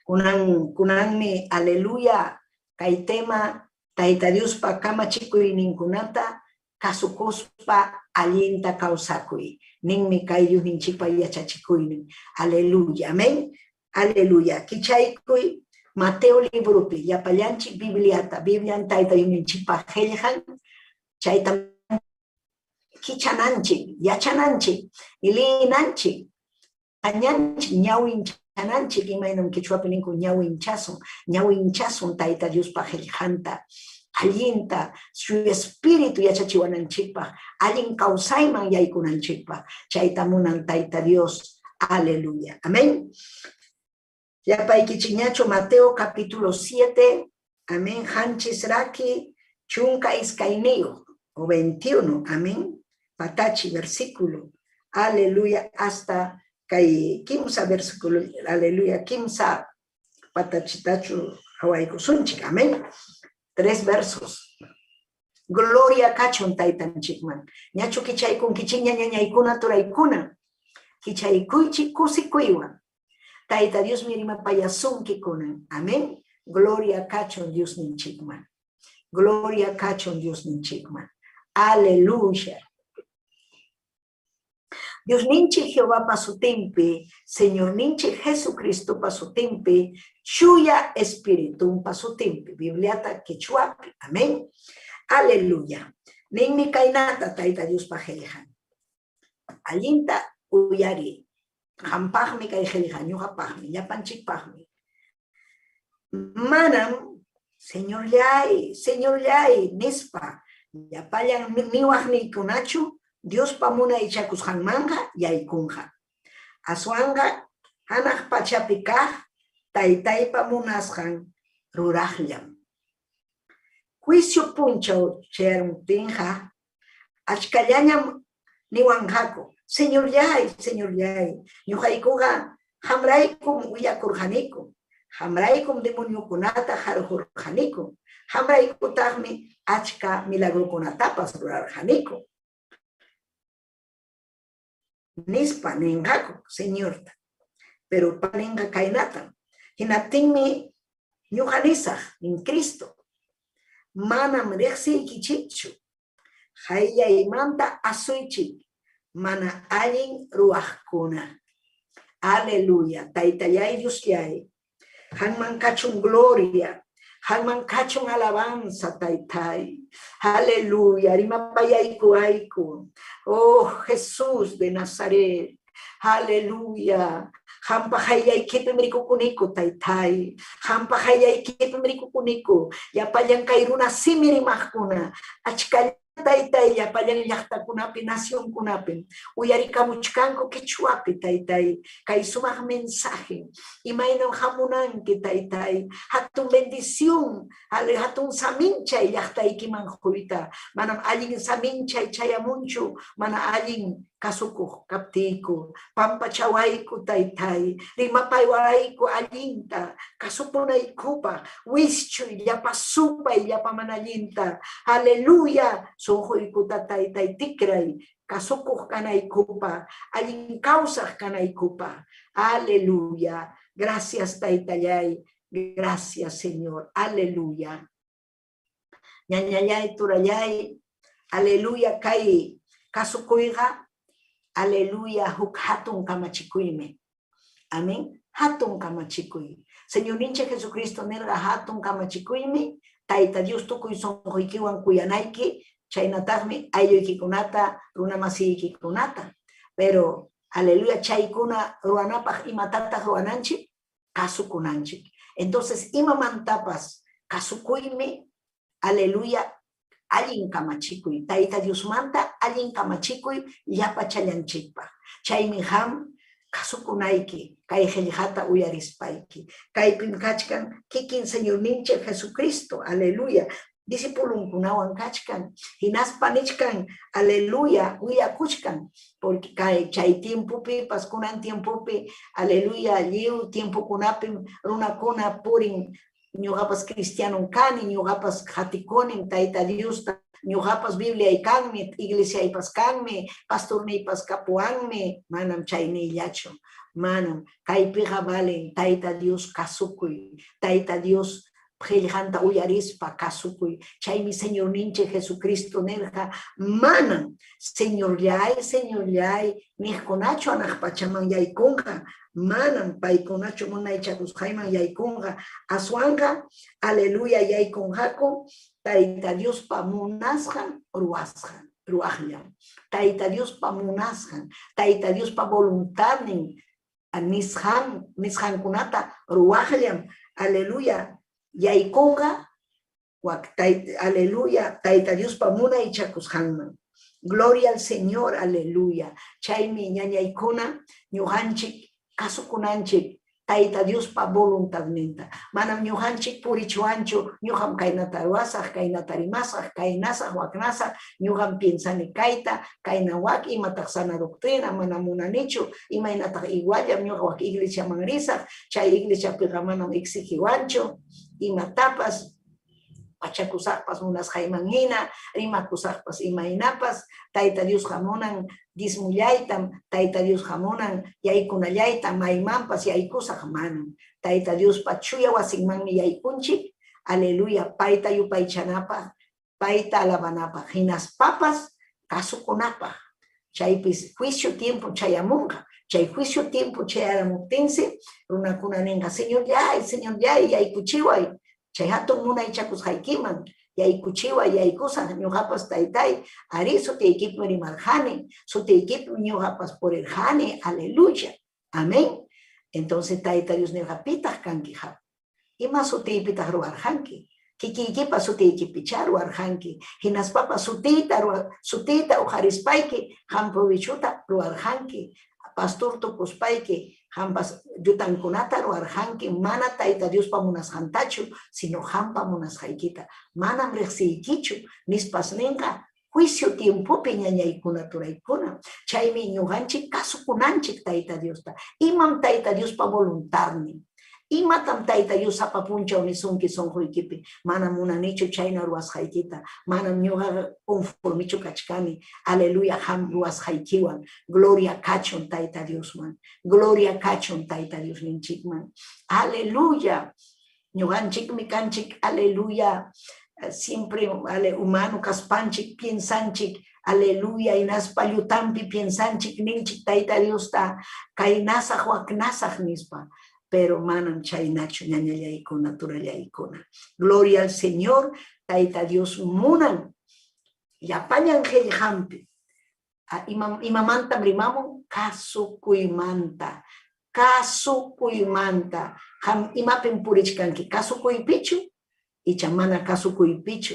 kunanmi, aleluya, kay tema, taita Dios pa kama chikuy ninkunata, kasukuspa alienta kawsakuy, ninmi kay yuninchikpa yachachikuynin, aleluya, amén, aleluya, kichaykuy, Mateo libropi, yapallanchik Bibliata, Biblian taita yuninchikpa gelejan, chayta kichananchik, yachananchik, ilinanchik, añanchik, ñawinchananchik, imaynam kichwapi ninku ñawinchasun taita Dios pa gelejanta, allinta, su espíritu yachachiwananchikpa, allin kawsayman yaykunanchikpa, chayta munan taita Dios, aleluya, amén. Yapaykichikñachu Mateo capítulo 7, amén, hanchis raki, chunka iskayniyuq, o 21, amén, patachi versículo, aleluya, hasta kay kimsa versículo, aleluya, kimsa patachitachu hawaykusunchik, amén, 3 versos. Gloria kachon taytanchikman, ñachu kichaykun kichiña ñañaykuna turaykuna, kichaykuychik kusikuywan, taita Dios mirima payasunki kunan, amén, gloria kachon Dios ninchikman, gloria kachon Dios ninchikman, aleluya. Dios ninchi Jehová pasutimpi, Señor ninchi Jesucristo pasutimpi, Shuya Espíritu pasutimpi, Bibliata Quechuapi, amén, aleluya. Ninmi kainata taita Dios pajelejan, allinta uyari, hampahmi kay gelejan, yuhapahmi, yapanchikpahmi. Manam, Señor Yay, nispa, yapayan niwahni kunachu, Dios pamuna ichakushan manja yaykunja. Aswanga hanaj pachapikaj taytay pamunasjan rurajllam. Juicio puncho chermutinja achkallañam niwanjako. Señor Yay, ñuqaykuqa hamraykum willakurjaniku. Hamraykum demoniokunata harujurjaniku. Hamraykutaqmi achka milagrukunatapas rurarjaniku. Nispa ningaku, Señor, pero paninga kainata, hinatinmi ñuqanisaj, in Cristo, manam riqsiykichikchu, hayllaymanta asuychik, mana allin ruwaqkuna, aleluya, taytallay Diosllay, hanman kachun gloria, hanman kachun alabanza taytay, aleluya, rimapayayku ayku, oh Jesús de Nazaret, aleluya, hampa hayay kipimrikukuniku taytay, hampa hayay kipimrikukuniku, yapayan kayruna simirimajkuna, achkal taytay yapayan llaqtakunapi, nación kunapi, uyarikamuchkanku Quechuapi taytay, kay sumaq mensaje, imaynan hamunanki taytay, hatun bendición, hatun saminchay llaqtaykiman quyta, manam allin saminchay chayamunchu, mana allin kasukuq kaptiyku, pampachawayku taytay, rimapaywarayku allinta, kasupunaykupa, wischuy, llapasupay, llapamanallinta, aleluya, sonjuykuta taytay tikray, kasukuq kanaykupa, allin kawsaq kanaykupa, aleluya, gracias taytallay, gracias Señor, aleluya, ñañallay turallay, aleluya, kay kasukuyqa, aleluya, huk hatun kamachikuyme, amén, hatun kamachikuy, Señor ninche Jesucristo nerga hatun kamachikuyme, tayta Dios tukuy sonjuykiwan kuyanayki, chaynataqmi ayluykikunata, runamasiykikunata, pero, aleluya, chaykuna ruanapaq imatataq ruananchik, kasukunanchik, entonces imamantapas kasukuyme, aleluya, allin kamachikuy. Tayta Dios manta allin kamachikuy llapa challanchikpa. Chaymi ham kasukunayki, kay qillqata uyarispayki. Kaypim kachkan kikin Señor ninche Jesucristo, aleluya. Discipulunkunawan kachkan, hinaspa nichkan, aleluya, uyakuchkan, porque chay tiempopi, paskunan tiempopi, aleluya, liu tiempo kunapim, runakuna purin, ñuqapas cristiano kani, ñuqapas hatikonin, tayta Dios, ñuqapas Biblia ikanmi, iglesia ipas kanmi, pastor nipas kapuanmi, manam chay nillacho, manam, kaypiqa valen, tayta Dios kasukuy, tayta Dios qillqanta uyarispa kasukuy, chaymi Señor ninche Jesucristo nerja, manan, Señor llay, nijkunachu anaq pachaman yaykunqa, manan paykunachu munaychakusqayman yaykunqa, aswanqa, aleluya yaykunqaku, tayta Dios pa munasqan ruwaqllam, tayta Dios pa munasqan, tayta Dios pa voluntadnin, nisqankunata ruwaqllam, aleluya, yaykunqa, aleluya, tayta Dios pa munaychakusqanman. Gloria al Señor, aleluya. Chaymi ñañaykuna, ñuqanchik kasukunanchik, tayta Dios pa voluntadninta. Manam ñuqanchik purichuanchu, ñuqam kaynata ruwasaq, kaynata rimasaq, kaynasaq, waknasaq, ñuqam piensani kayta, kayna wak imataq sana doctrina, mana munanichu, imaynataq iguallam ñuqa wak iglesiaman risaq, chay iglesiapiqa manam exigiwanchu, imatapas, pachakusaqpas munasqayman hina, rimakusaqpas imaynapas, tayta Dios jamonan dismullaytam, tayta Dios jamonan yaykunallayta maymanpas yaykusaq manan, tayta Dios pa chuya wasinmanmi yaykunchik, aleluya, payta yupaychanapaq, payta alabanapaq, hinaspapas kasukunapaq, chaypis juicio tiempo chayamunqa, chay juicio tiempo chayaramuptinsi, runakuna ninqa, Señor llay, yaykuchiway, chay hatun munaychakusqaykiman, yaykuchiway, yaykusaq, ñuqapas taytay, ari sutiykipi rimarqani, sutiykipi ñuqapas purirqani, aleluya, amén. Entonces tayta Dios nirqapitaq kankiqa, ima sutiypitaq ruwarqanki, kikiykipa sutiykipicha ruwarqanki, hinaspapas sutiyta uqarispayki, hamprovechuta ruwarqanki, pastor tukuspayki, hampas yutankunata ruwarqanki, mana tayta Dios pa munasqantachu, sino hampa munasqaykita, manam riqsiykichu, nispas ninqa, juicio tiempopi ñañaykuna turaykuna, chaymi ñuqanchik kasukunanchik tayta Diosta, imam tayta Dios pa voluntadnin, imatam tayta Dios apapunchaw nisunki sonquykipi, manam munanichu chayna ruwasqaykita, manam ñuqa conformichu kachkani, aleluya, ham ruwasqaykiwan, gloria kachun tayta Diosman, gloria kachun tayta Dios ninchikman, aleluya, ñuqanchikmi kanchik, aleluya, siempre humano kaspanchik, piensanchik, aleluya, inaspa llutampi piensanchik ninchik tayta Diosta, kaynasaq waknasaq nispa, pero manam chaynachu ñañallaykuna turallaykuna. Gloria al Señor, tayta Dios munan, llapañan qillqanpi, imamantam rimamun, kasukuymanta, imapin purichkanki, kasukuypichu, icha mana kasukuypichu.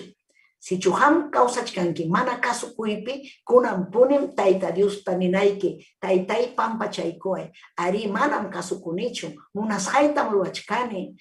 Si chuham kausachkanki, mana kasukuypi, kunan punim tayta Dios taninayki, taytay pampa chaykuay, ari manam kasukunichu, munasqaytam ruwachkani,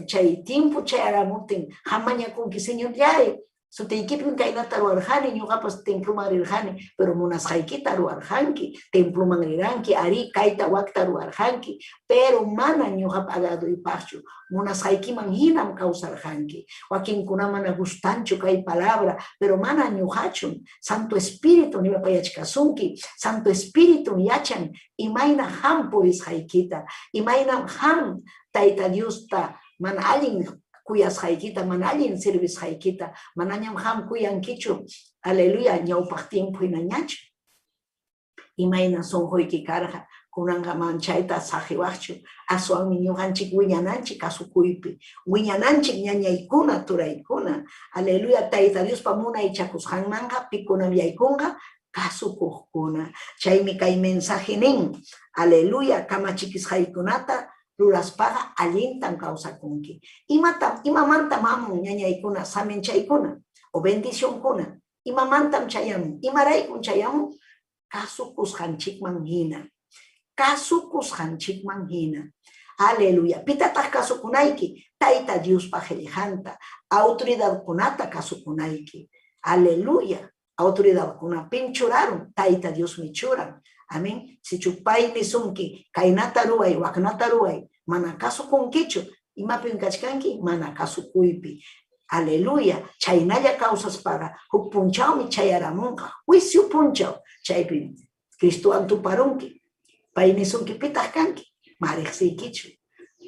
chay tiempo chay aramutin, hamañakunki, Señor llay, sutiykipin kaynata ruwarqani, ñuqapas temploman rirqani, pero munasqaykita ruwarqanki, temploman riranki, ari kayta wakta ruwarqanki, pero mana ñuqapa agadoypaqchu, munasqaykiman hinam kawsarqanki, wakinkuna mana gustanchu kay palabra, pero mana ñuqachun, Santo Espíritu nipapayachkasunki, Santo Espíritu yachan, imayna ham purisqaykita, imayna ham tayta Diosta mana allin kuyasqaykita, mana allin servisqaykita, manañam ham kuyankichu, aleluya, ñawpaq tiempo hinañachu, imayna sonquyki karqa, kunanqa manchayta saqiwaqchu, aswanmi ñuqanchik wiñananchik kasukuypi, wiñananchik ñañaykuna turaykuna, aleluya, tayta Diospa munaychakusqanmanqa pikunam yaykunqa kasukuqkuna, chaymi kay mensaje nin, aleluya, kamachikisqaykunata rulaspaqa allintan kawsakunki, imamanta mamun ñañaykuna saminchaykuna, o bendición kuna, imamantam chayamu, imaraykum chayamu, kasukusqanchikman hina. Kasukusqanchikman hina. Aleluya. Pitataq kasukunayki, Tayta Diospa qillqanta, autoridad kunata kasukunayki. Aleluya. Autoridad kuna pinchuraron, Tayta Dios mi churan. Amén. Si chupay nisunki, kainata ruay, waknata ruay, mana kasukunkichu, imapin kachkanki, mana kasukuypi. Aleluya. Chaynalla causas para huk punchaw mi chayaramunqa. Juicio punchaw. Chaypi Cristo antuparunki. Pay nisunki pitaq kanki. Marexsikichu.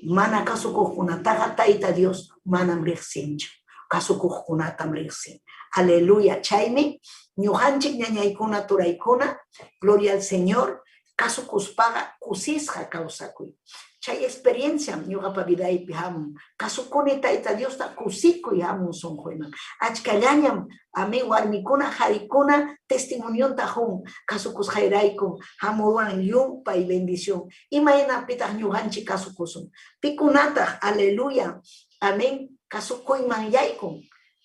Mana kasukuqkunataqa Tayta Dios manam riqsinchu. Kasukuqkunatam riqsin. Aleluya. Chaymi ñuqanchik ñañaykuna turaykuna, gloria al Señor, kasukuspaqa kusisqa kawsakuy. Chay experiencia ñuqapa vidaypi hamun. Kasukuni Tayta Diosta kusikuy hamun sunquyman. Achkallañam, amén, warmikuna, harikuna, testimonionta hun, kasukusqayraykum, hamuruan yumpay bendición. Imaynapitaq ñuqanchik kasukusun. Pikunataq, aleluya, amén, kasukuyman yaykum.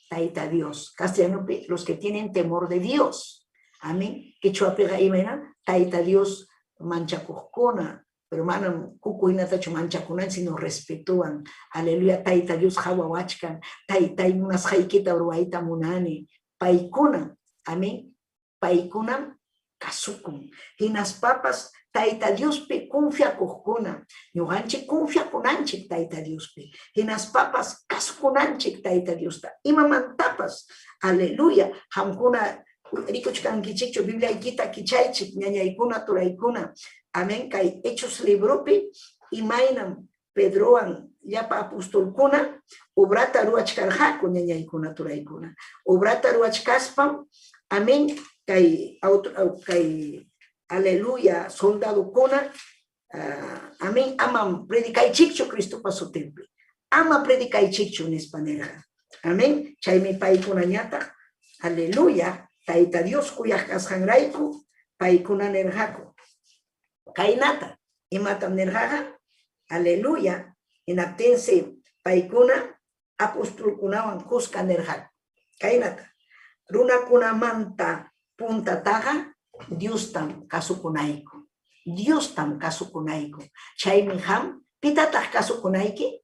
Tayta Dios, castellano, los que tienen temor de Dios. Amén. Quichuapiqa imena, Tayta Dios manchakuqkuna. Pero manam kukuynatachu manchakunan, sino respetuan. Aleluya, Tayta Dios hawawachkan. Taytay munas haykita ruayta munani. Paykuna, amén. Paykunam kasukun. Hinas papas, Tayta Dios pe confia kuqkuna. Ñuqanchik confia kunanchik Tayta Dios pe. Hinas papas kasukunanchik Tayta Dios ta. Imamantapas, aleluya. Hamkuna rikuchkankichikchu Biblia ikita kichaychik ñañaykuna turaykuna. Amén, kay Hechos libropi imaynam Pedroan llapa apostolkuna obrata ruachkarqaku ñañaykuna turaykuna. Obrata ruachkaspam, amén, kay aleluya, soldado kuna, amén, ama predicaychikchu Cristo pasutempi. Ama predicaychikchu nispanerja. Amén, chaymi paykuna ñataq, aleluya, Tayta Dios kuyaq kasqanrayku, paykuna nerqaku. Kainata, imatam nerjaga, aleluya, inaptense paykuna, apostolkunawan kuska nerjaga. Kainata, runakuna manta puntataga, Dios tam kasukunayku. Dios tam kasukunayku. Chaymi ham, pitataq kasukunayki,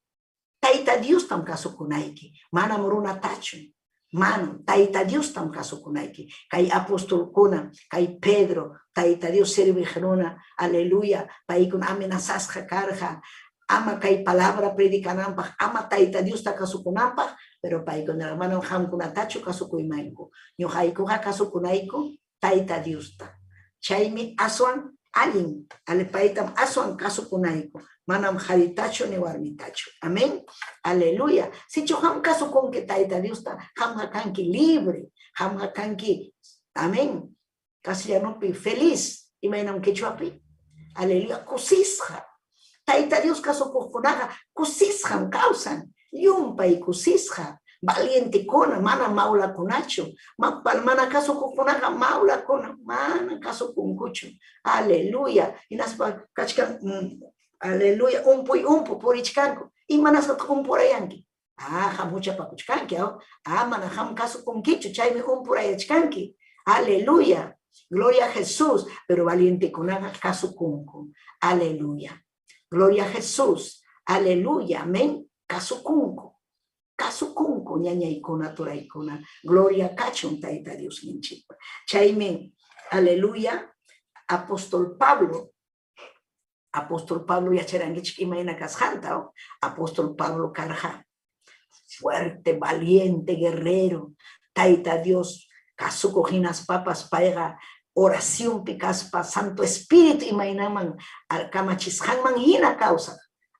Tayta Dios tam kasukunayki. Manam runatachu. Mano, Tayta Dios tam kasukunayki. Kay apostolkuna, kay Pedro, Tayta Dios serviruna, aleluya, paykuna amenazasqa karqa, ama kay palabra predicananpaq, ama Tayta Dios ta kasukunanpaq, pero paykuna manam hamkunatachu kasukuymayku. Ñuqaykuqa kasukunayku Tayta Dios ta. Chaymi aswan alin, alepaytam aswan kasukunayku. Manam haritachu ni warmitachu. Amén. Aleluya. Si yo ham kasukunki Tayta Dios ta, ham hakanki libre, ham hakanki, amén. Castellanopi feliz. Imaynam quechuapi. Aleluya. Kusisja. Tayta Dios kasukukunaga, kusisjan causan. Yumpay kusisja. Valiente kona, mana maula kunacho. Mana kasukukunaga maula kona, mana kasukunkucho. Aleluya. Inaspa kachkan, aleluya, umpu purichkanku. Imanasqa umpurayanki. Hamucha pakuchkanki, mana ham kasukunkichu, chaymi umpurayachkanki. Aleluya. Gloria a Jesús. Pero valiente kunaga kasukunku. Aleluya. Gloria a Jesús. Aleluya. Amén. Kasukunku. Kasukunku ñañaykuna turaykuna. Gloria kachun Tayta Dios ninchikpa. Chaymi. Aleluya. Apóstol Pablo yacharangichik imayna kasqanta, Apóstol Pablo karqa. Fuerte, valiente, guerrero. Tayta Dios kasukuhinas papas payqa oración pikaspa Santo Espíritu imaynaman alkamachisqanman hina causa.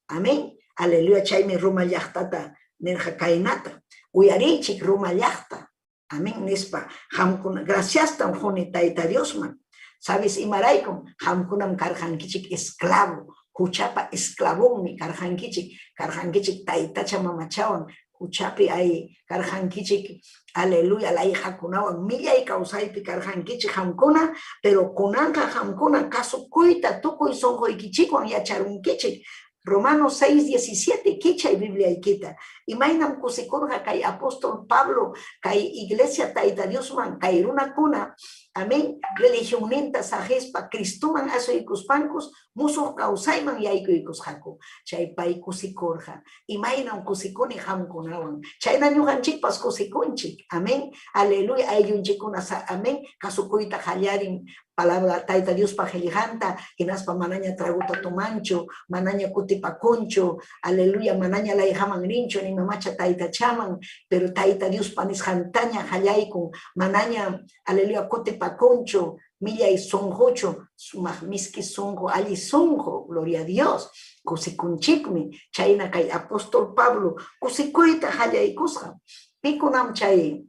Amén. Aleluya. Chaymi Roma llaqtata nerja kainata. Uyarichik Roma llaqta. Amén. Nispa hamkuna gracias tan juni Tayta Diosman. ¿Sabes? Imaraykum, hamkunam karjankichik esclavo, huchapa esclavón, karjankichik taitacha mamachawan, huchapi ay karjankichik, aleluya, la hija kunawan, milla y causaipi karjankichik hamkuna, pero kunanka hamkuna, caso kuita, tukuy sonjo ikichikwan yacharunkichik, Romanos 6:17, kicha y Biblia y quita. Y mainam kusikurja kay apóstol Pablo, kay iglesia taita Dios man, kay runa kuna, amén, religión nenta sajespa, Cristuman aso ikuspancos, muso causaiman yaiku ikushaku, chay pay kusikurja. Y mainam kusikuni hamkunawan, chay nanyuhan chikpas kusikunchik, amén, aleluya, ayun chikuna, amén, kasukuita hallarin, palabra taita Dios pa helijanta, inaspa manaña traguta tomancho, manaña kutipaconcho, aleluya, manaña la hija rincho, ni mamacha taita chaman, pero taita Dios panis jantaña hallaikun, manaña, aleluya, kutipaconcho, milla y sonjocho, miski sonjo, ali sonjo, gloria a Dios, kusikunchikmi, chayna kay apóstol Pablo, kusikuita hallaikusha, pikunam chay,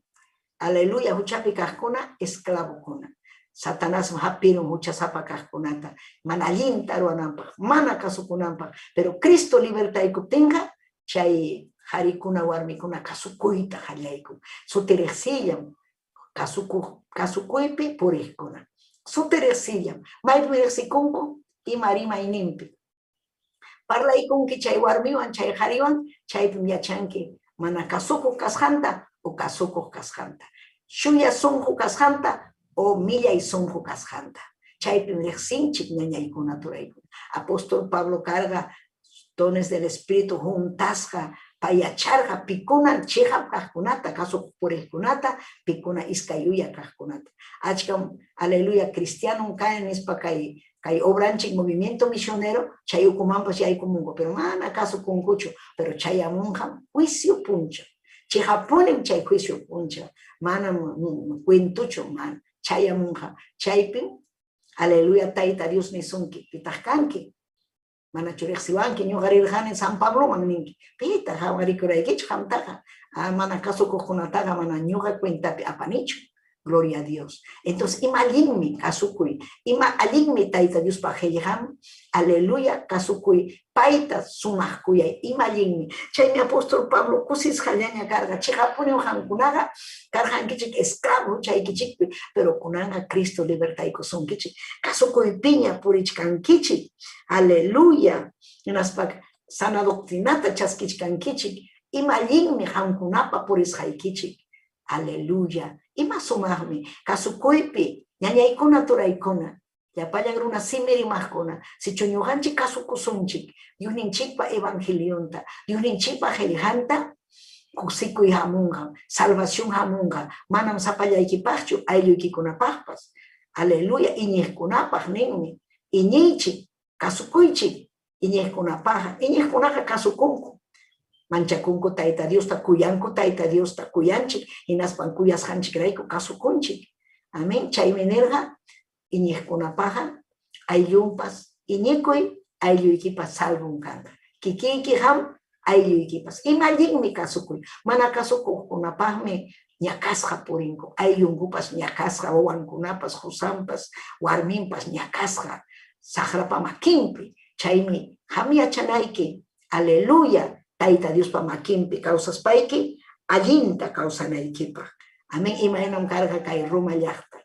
aleluya, huchapi kahkuna, esclavo kuna. Satanás hapiro muchas apacasconata, manalinta ruanampa, mana casucunampa, pero Cristo libertad y tenga, chay harikuna warmikuna casucuita halayku, su teresillam, casucuipi puriscuna, su teresillam, mai mereciconco y marima inimpi. Parla y con que chay warmiwan, chay hariwan, chay pinyachanki, mana casuco casjanta o casuco casjanta, shuya sonjo casjanta, o milla y sonjo casjanta. Chay primer sinchik ñañaykuna turaykuna. Apóstol Pablo carga dones del Espíritu juntasja, payacharja, pikunan chihap kaskunata, caso purejkunata, pikuna iskayuya kaskunata. Achkam, aleluya, cristiano caen ispa kay obranchik movimiento misionero, chay ukumampas ya ikumungo, pero man acaso kunkucho, pero chay amunjam, juicio puncha. Chihaponem chay juicio puncha, manam cuentucho man. Chaya monja, chaypin, aleluya, taita Dios ni sunki, pitajkanki, mana churexiwanki, ñugarirjan en San Pablo, maninki, pita, jamarikuraikich, jamtaja, mana caso cojonataga, mana ñuga cuenta apanicho, gloria a Dios. Entonces, ima ligmi, kasukui, ima aligmi taita Dios pajejam, aleluya, kasukui, paita sumajkuya, ima ligmi. Chay mi apóstol Pablo, kusis jallaña carga, chejapone ojankunaga, cargan kichik esclavo, chay kichik, pero kunanga Cristo libertad y cosun kichik, kasukui piña purichkan kichik, aleluya, inaspak sana doctrinata chaskichkan kichik, ima ligmi jankunapa puris kichik, aleluya. Y más sumarme, casucoipi, ñañaicona turaicona, ya payagruna simiri mascona, si chuñuhanchi casucusunchik, yuninchipa evangelionta, yuninchipa gelihanta, cusico y jamunga, salvación jamunga, manam sapayaikipachu, ayuikikuna paspas, aleluya, iñeskunapaj nenmi, iñichi, casucuichi, iñeskunapaja, iñeskunaja casucunco. Manchacunco taita Dios ta cuyanco taita Dios ta cuyanchik y naspan cuyas hanchik raiko casucunchik. Amén. Chaymenerga iñescunapaja ayumpas iñicoy ayuikipas salvun kanda. Kikiki ham ayuikipas. Imaligmi casucuy. Mana casucu kunapajme ñacasja purinco. Ayungupas ñacasja owankunapas jusampas warmimpas ñacasja. Sahrapama kimpi. Chaymi hamia chanaiki. Aleluya. Taita Dios pa makimpi causas paiki, allinta causa naikipa. Amén. Imaginam carga kay Roma llakta.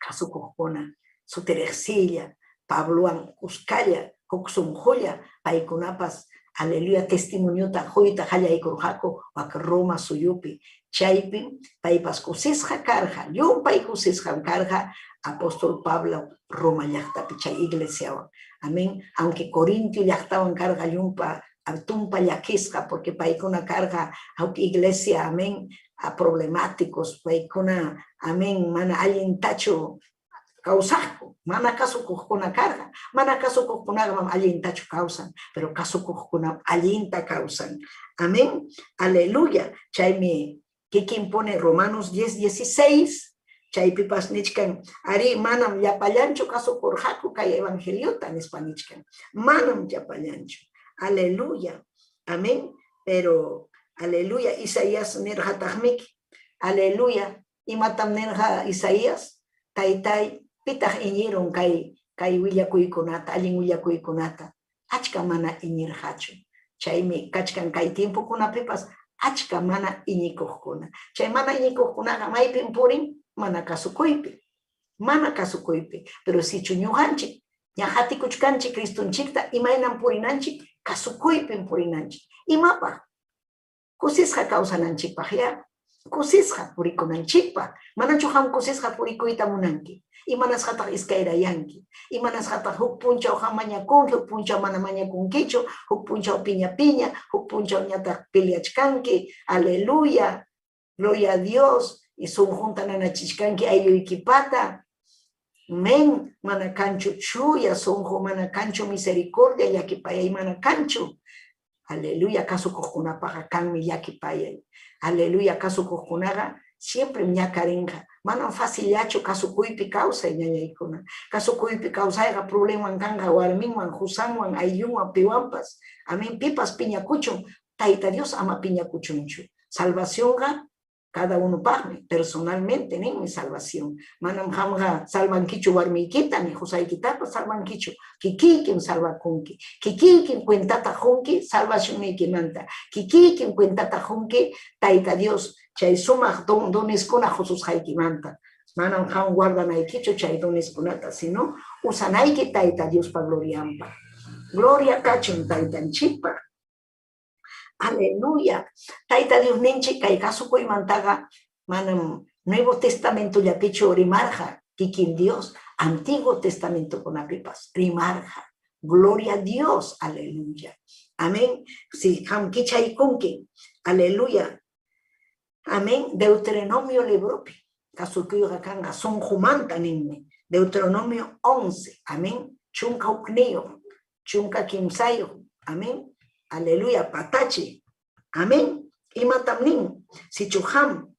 Caso cojona, su teresilla, Pabloan Cuscaya, Coxunjoya, paikunapas, aleluya, testimoniota, joita, jaya y curjaco, wak Roma suyupi, chaipi, paipas cusisja carga, yun paicusisja carga, apóstol Pablo, Roma llakta, picha iglesia. Amén. Aunque Corintio llaktawan carga, yumpa, tumpa yaquisca, porque paikuna carga a iglesia, amén, a problemáticos, paikuna, amén, mana alguien tacho causasco, mana caso con carga, mana caso con alguien tacho causan, pero caso con alguien ta causan, amén, aleluya, chayme, que quien pone Romanos 10:16, chay pipas nichkan, ari manam yapayancho caso por jaco kay evangeliota en espanichkan, manam yapayancho. Aleluya, amén, pero, aleluya, Isaías nerja tahmik, aleluya, y matam nerja Isaías, taitai, pitah iñiron kay willakuikunata, allin willakuikunata, achka mana iñirhachu, chaymi kachkan kay tiempo kunapipas, achka mana iñikuhkuna, chay mana iñikuhkunaga maypin purin, mana kasukuipi, pero si chuñuhanchik, Ñahati kuchkanchi Cristonchikta imaynan purinanchik kasukuypin purinanchik. Imapa kusisqa kawsananchikpaq ya. Kusisqa purikunanchikpaq. Manachu ham kusisqa purikuyta munanki. Imanasqataq iskayrayanki. Imanasqataq huk punchaw ham mañakunki, huk punchaw mana mañakunkichu, huk punchaw piña piña, huk punchaw ñataq peleachkanki. Aleluya. Gloria a Dios. Y sunjunta nanachishkanki aylluykipata. Men mana kanchu chuya sonjo mana kanchu misericordia llakipayay mana kanchu. Aleluya, kasukuqkunapaqa kanmi llakipayay. Aleluya, kasukuqkunaqa siempre ñakarinqa. Manam facillachu kasukuypi kawsay ñañaykuna. Kasukuypi kawsayqa probleman kanqa warminwan, husanwan, ayllunwan, piwanpas. Amen, pipas piñakuchun. Tayta Dios ama piñakuchunchu. Salvacionqa cada uno pagme, personalmente, en mi salvación. Manam hamga salvankichu warmiykita, ni husaykitapas salvankichu. Kikikin salvakunki. Kikikin cuentata junki, salvación ikimanta. Kikikin cuentata junki, Tayta Dios, chay sumaq doniskuna Jesús haykimanta. Manam ham guardanaykichu chay doniskunata, sino usanayki Tayta Dios pa gloriampa. Gloria kachun Taytanchikpa. Aleluya. Tayta Dios ninchi kay kasukuymantaqa manam Nuevo Testamento llapichu rimarja kikin Dios, Antiguo Testamento kunapipas rimarja. Gloria a Dios. Aleluya. Amén. Si hamkichaykunki. Aleluya. Amén. Deuteronomio libropi. Kasukuyqa kanga sonjumanta ninmi. Deuteronomio 11. Amén. Chunka ukniyo. Chunka kimsayo. Amén. Aleluya, patachi. Amén. Imatamnin. Si chuham,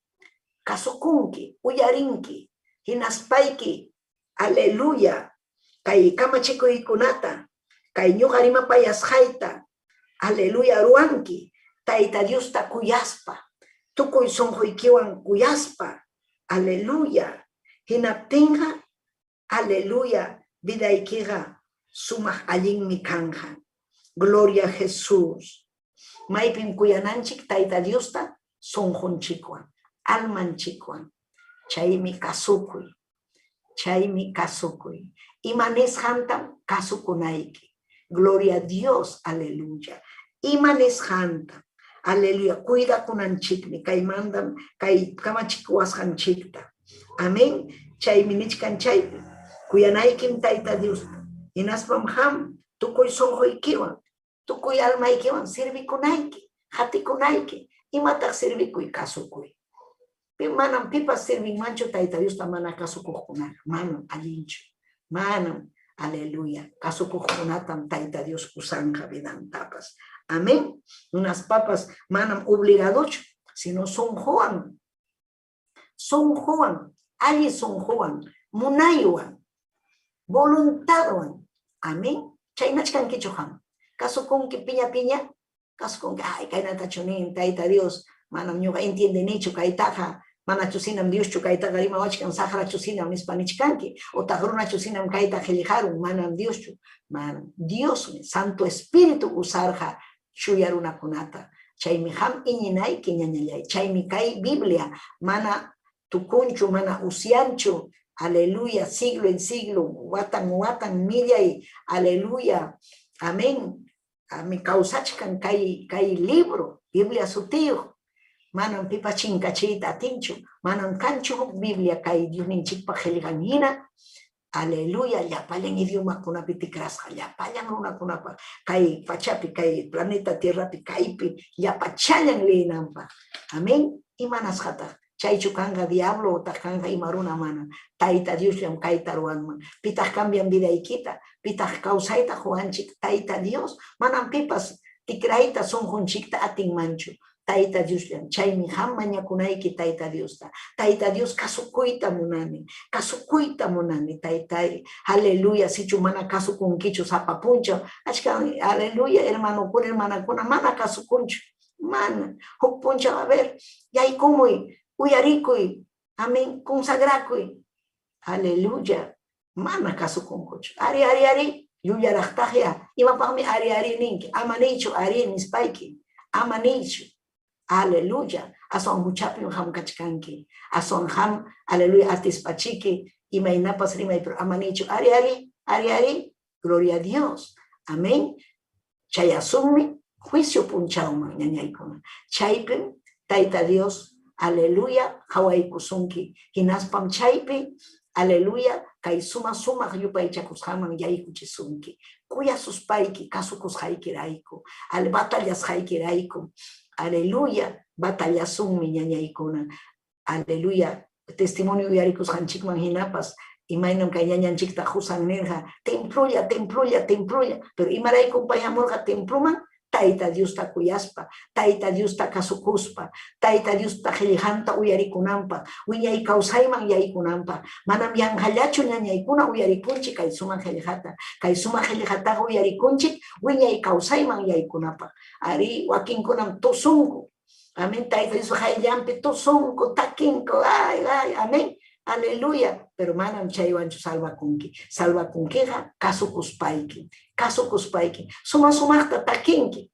kasukunki, uyarinki, hinaspayki. Aleluya. Kay kamachiko ikunata. Kay ñuqarima payasjaita. Aleluya, ruanki. Tayta Dios ta kuyaspa. Tukuy sonjoykiwan kuyaspa. Aleluya. Hinaptinja. Aleluya. Vidaykiga sumaq allinmi kanja. Gloria a Jesús. Maipin kuyananchik Tayta Diosta sonjonchikwan, almanchikwan. Chaymi kasukuy. Chaymi kasukuy. Imanes hantam kasukunayki. Gloria a Dios. Aleluya. Imanes hantam. Aleluya. Cuida kunanchikmi. Kay mandam, kay kamachikuashanchikta. Amén. Chaymi nichkan chaypi. Kuyanaykim Tayta Diosta. Inaspam ham. Tukuy sonjoykiwan. Tukuy almaykiwan sirvikunayki, hatikunayki, imataq sirvikuy kasukuy. Manam pipas sirvinmanchu Tayta Diosta mana kasukuqkunaqa, manam allinchu, manam, aleluya, kasukuqkunatam Tayta Dios usanja vidantapas. Amén. Unas papas manam obligadochu, sino sonjoan, alli sonjoan, munaywan, voluntadwan. Amén. Chaynachkankichu ham. Kasukunki piña piña, kasukunki, ay, kaynata chunin, Tayta Dios, manam ñuqa entiende nichu kaytaqa, mana chusinam Dios chu kaytaqa rima wachkan sahara chusinam nispanichkanki, o tagruna chusinam kayta qillqarun, manam Dios chu, manam Dios, Santo Espíritu usarja chuyarunakunata, chaymi ham iñinayki ñañallay, chaymi kay Biblia, mana tukunchu, mana usianchu, aleluya, siglo en siglo, watan millay, aleluya, amén. Mi causachkan kay libro, Biblia sutiu. Manam pipa chinkachita atinchu, manam kanchu Biblia kay Dios ninchikpa qillqanhina. Aleluya, llapallañ idioma kunapi tikrasqa, llapallañ runakunapa, kay pachapi, kay planeta Tierrapi, kaypi, llapachallañ leinanpa. Amén. Imanasqataq. Chaychu kanga diablo o kanga imaruna mana. Tayta Dios llam kayta ruanman. Pitaq cambian vidaykita. Pitaq kausayta juanchik. Tayta Dios. Manam pipas tikrayta sonjonchikta atinmanchu. Tayta Dios llam. Chaymi ham mañakunayki Tayta Diosta. Tayta Dios kasukuyta munani. Kasukuyta munani taytay. Aleluya. Sichu mana kasukunkichu sapapuncho. Achka aleluya hermanokuna hermanakuna mana kasukunchu. Mana. Huk puncha a ver. Yaykumuy. Uyarikuy, amén, consagrakuy, aleluya, mana kasukunkuchu, ari, yuyaraqtaqya, imapaqmi ari ninki, amanichu ari nispayki, amanichu, aleluya, ason huchapim ham kachkanki, ason ham, aleluya, atispachiki, imaynapas rimay, pero amanichu, ari, Gloria a Dios. Amén. Chayasumi, juicio punchauman, ñañaykuna. Chaypim, Taita Dios, aleluya, Hawaii kusunki. Hinaspam chaypi, aleluya, kay suma yupay chakushaman yaykuchisunki. Kuya suspayki, kasukushaiki raiku. Al batallas haiki raiku. Aleluya, batallasunmi ñañaykuna. Aleluya, testimonio yarikus hanchikman hinapas. Imaynam kay ñañanchikta husan nirja, templuya, pero imaray kumpayamurja templuman, Taita Dios ta kuyaspa, Taita Dios ta kasukuspa, Taita Dios ta jelijanta uyarikunampa, uñay kausayman yaykunampa, manam yanhallachu ñañaykuna uyarikunchik kay suman jelijata, kay suman jelijata uyarikunchik, uñay kausayman yaykunapa, ari wakinkunam tusunku, amén, Taita Dios jayllampi tusunku, takinko, ay, amén. Aleluya, pero manam chaywanchu salva kunkiga, kasu kuspaiki, sumaqta takinki,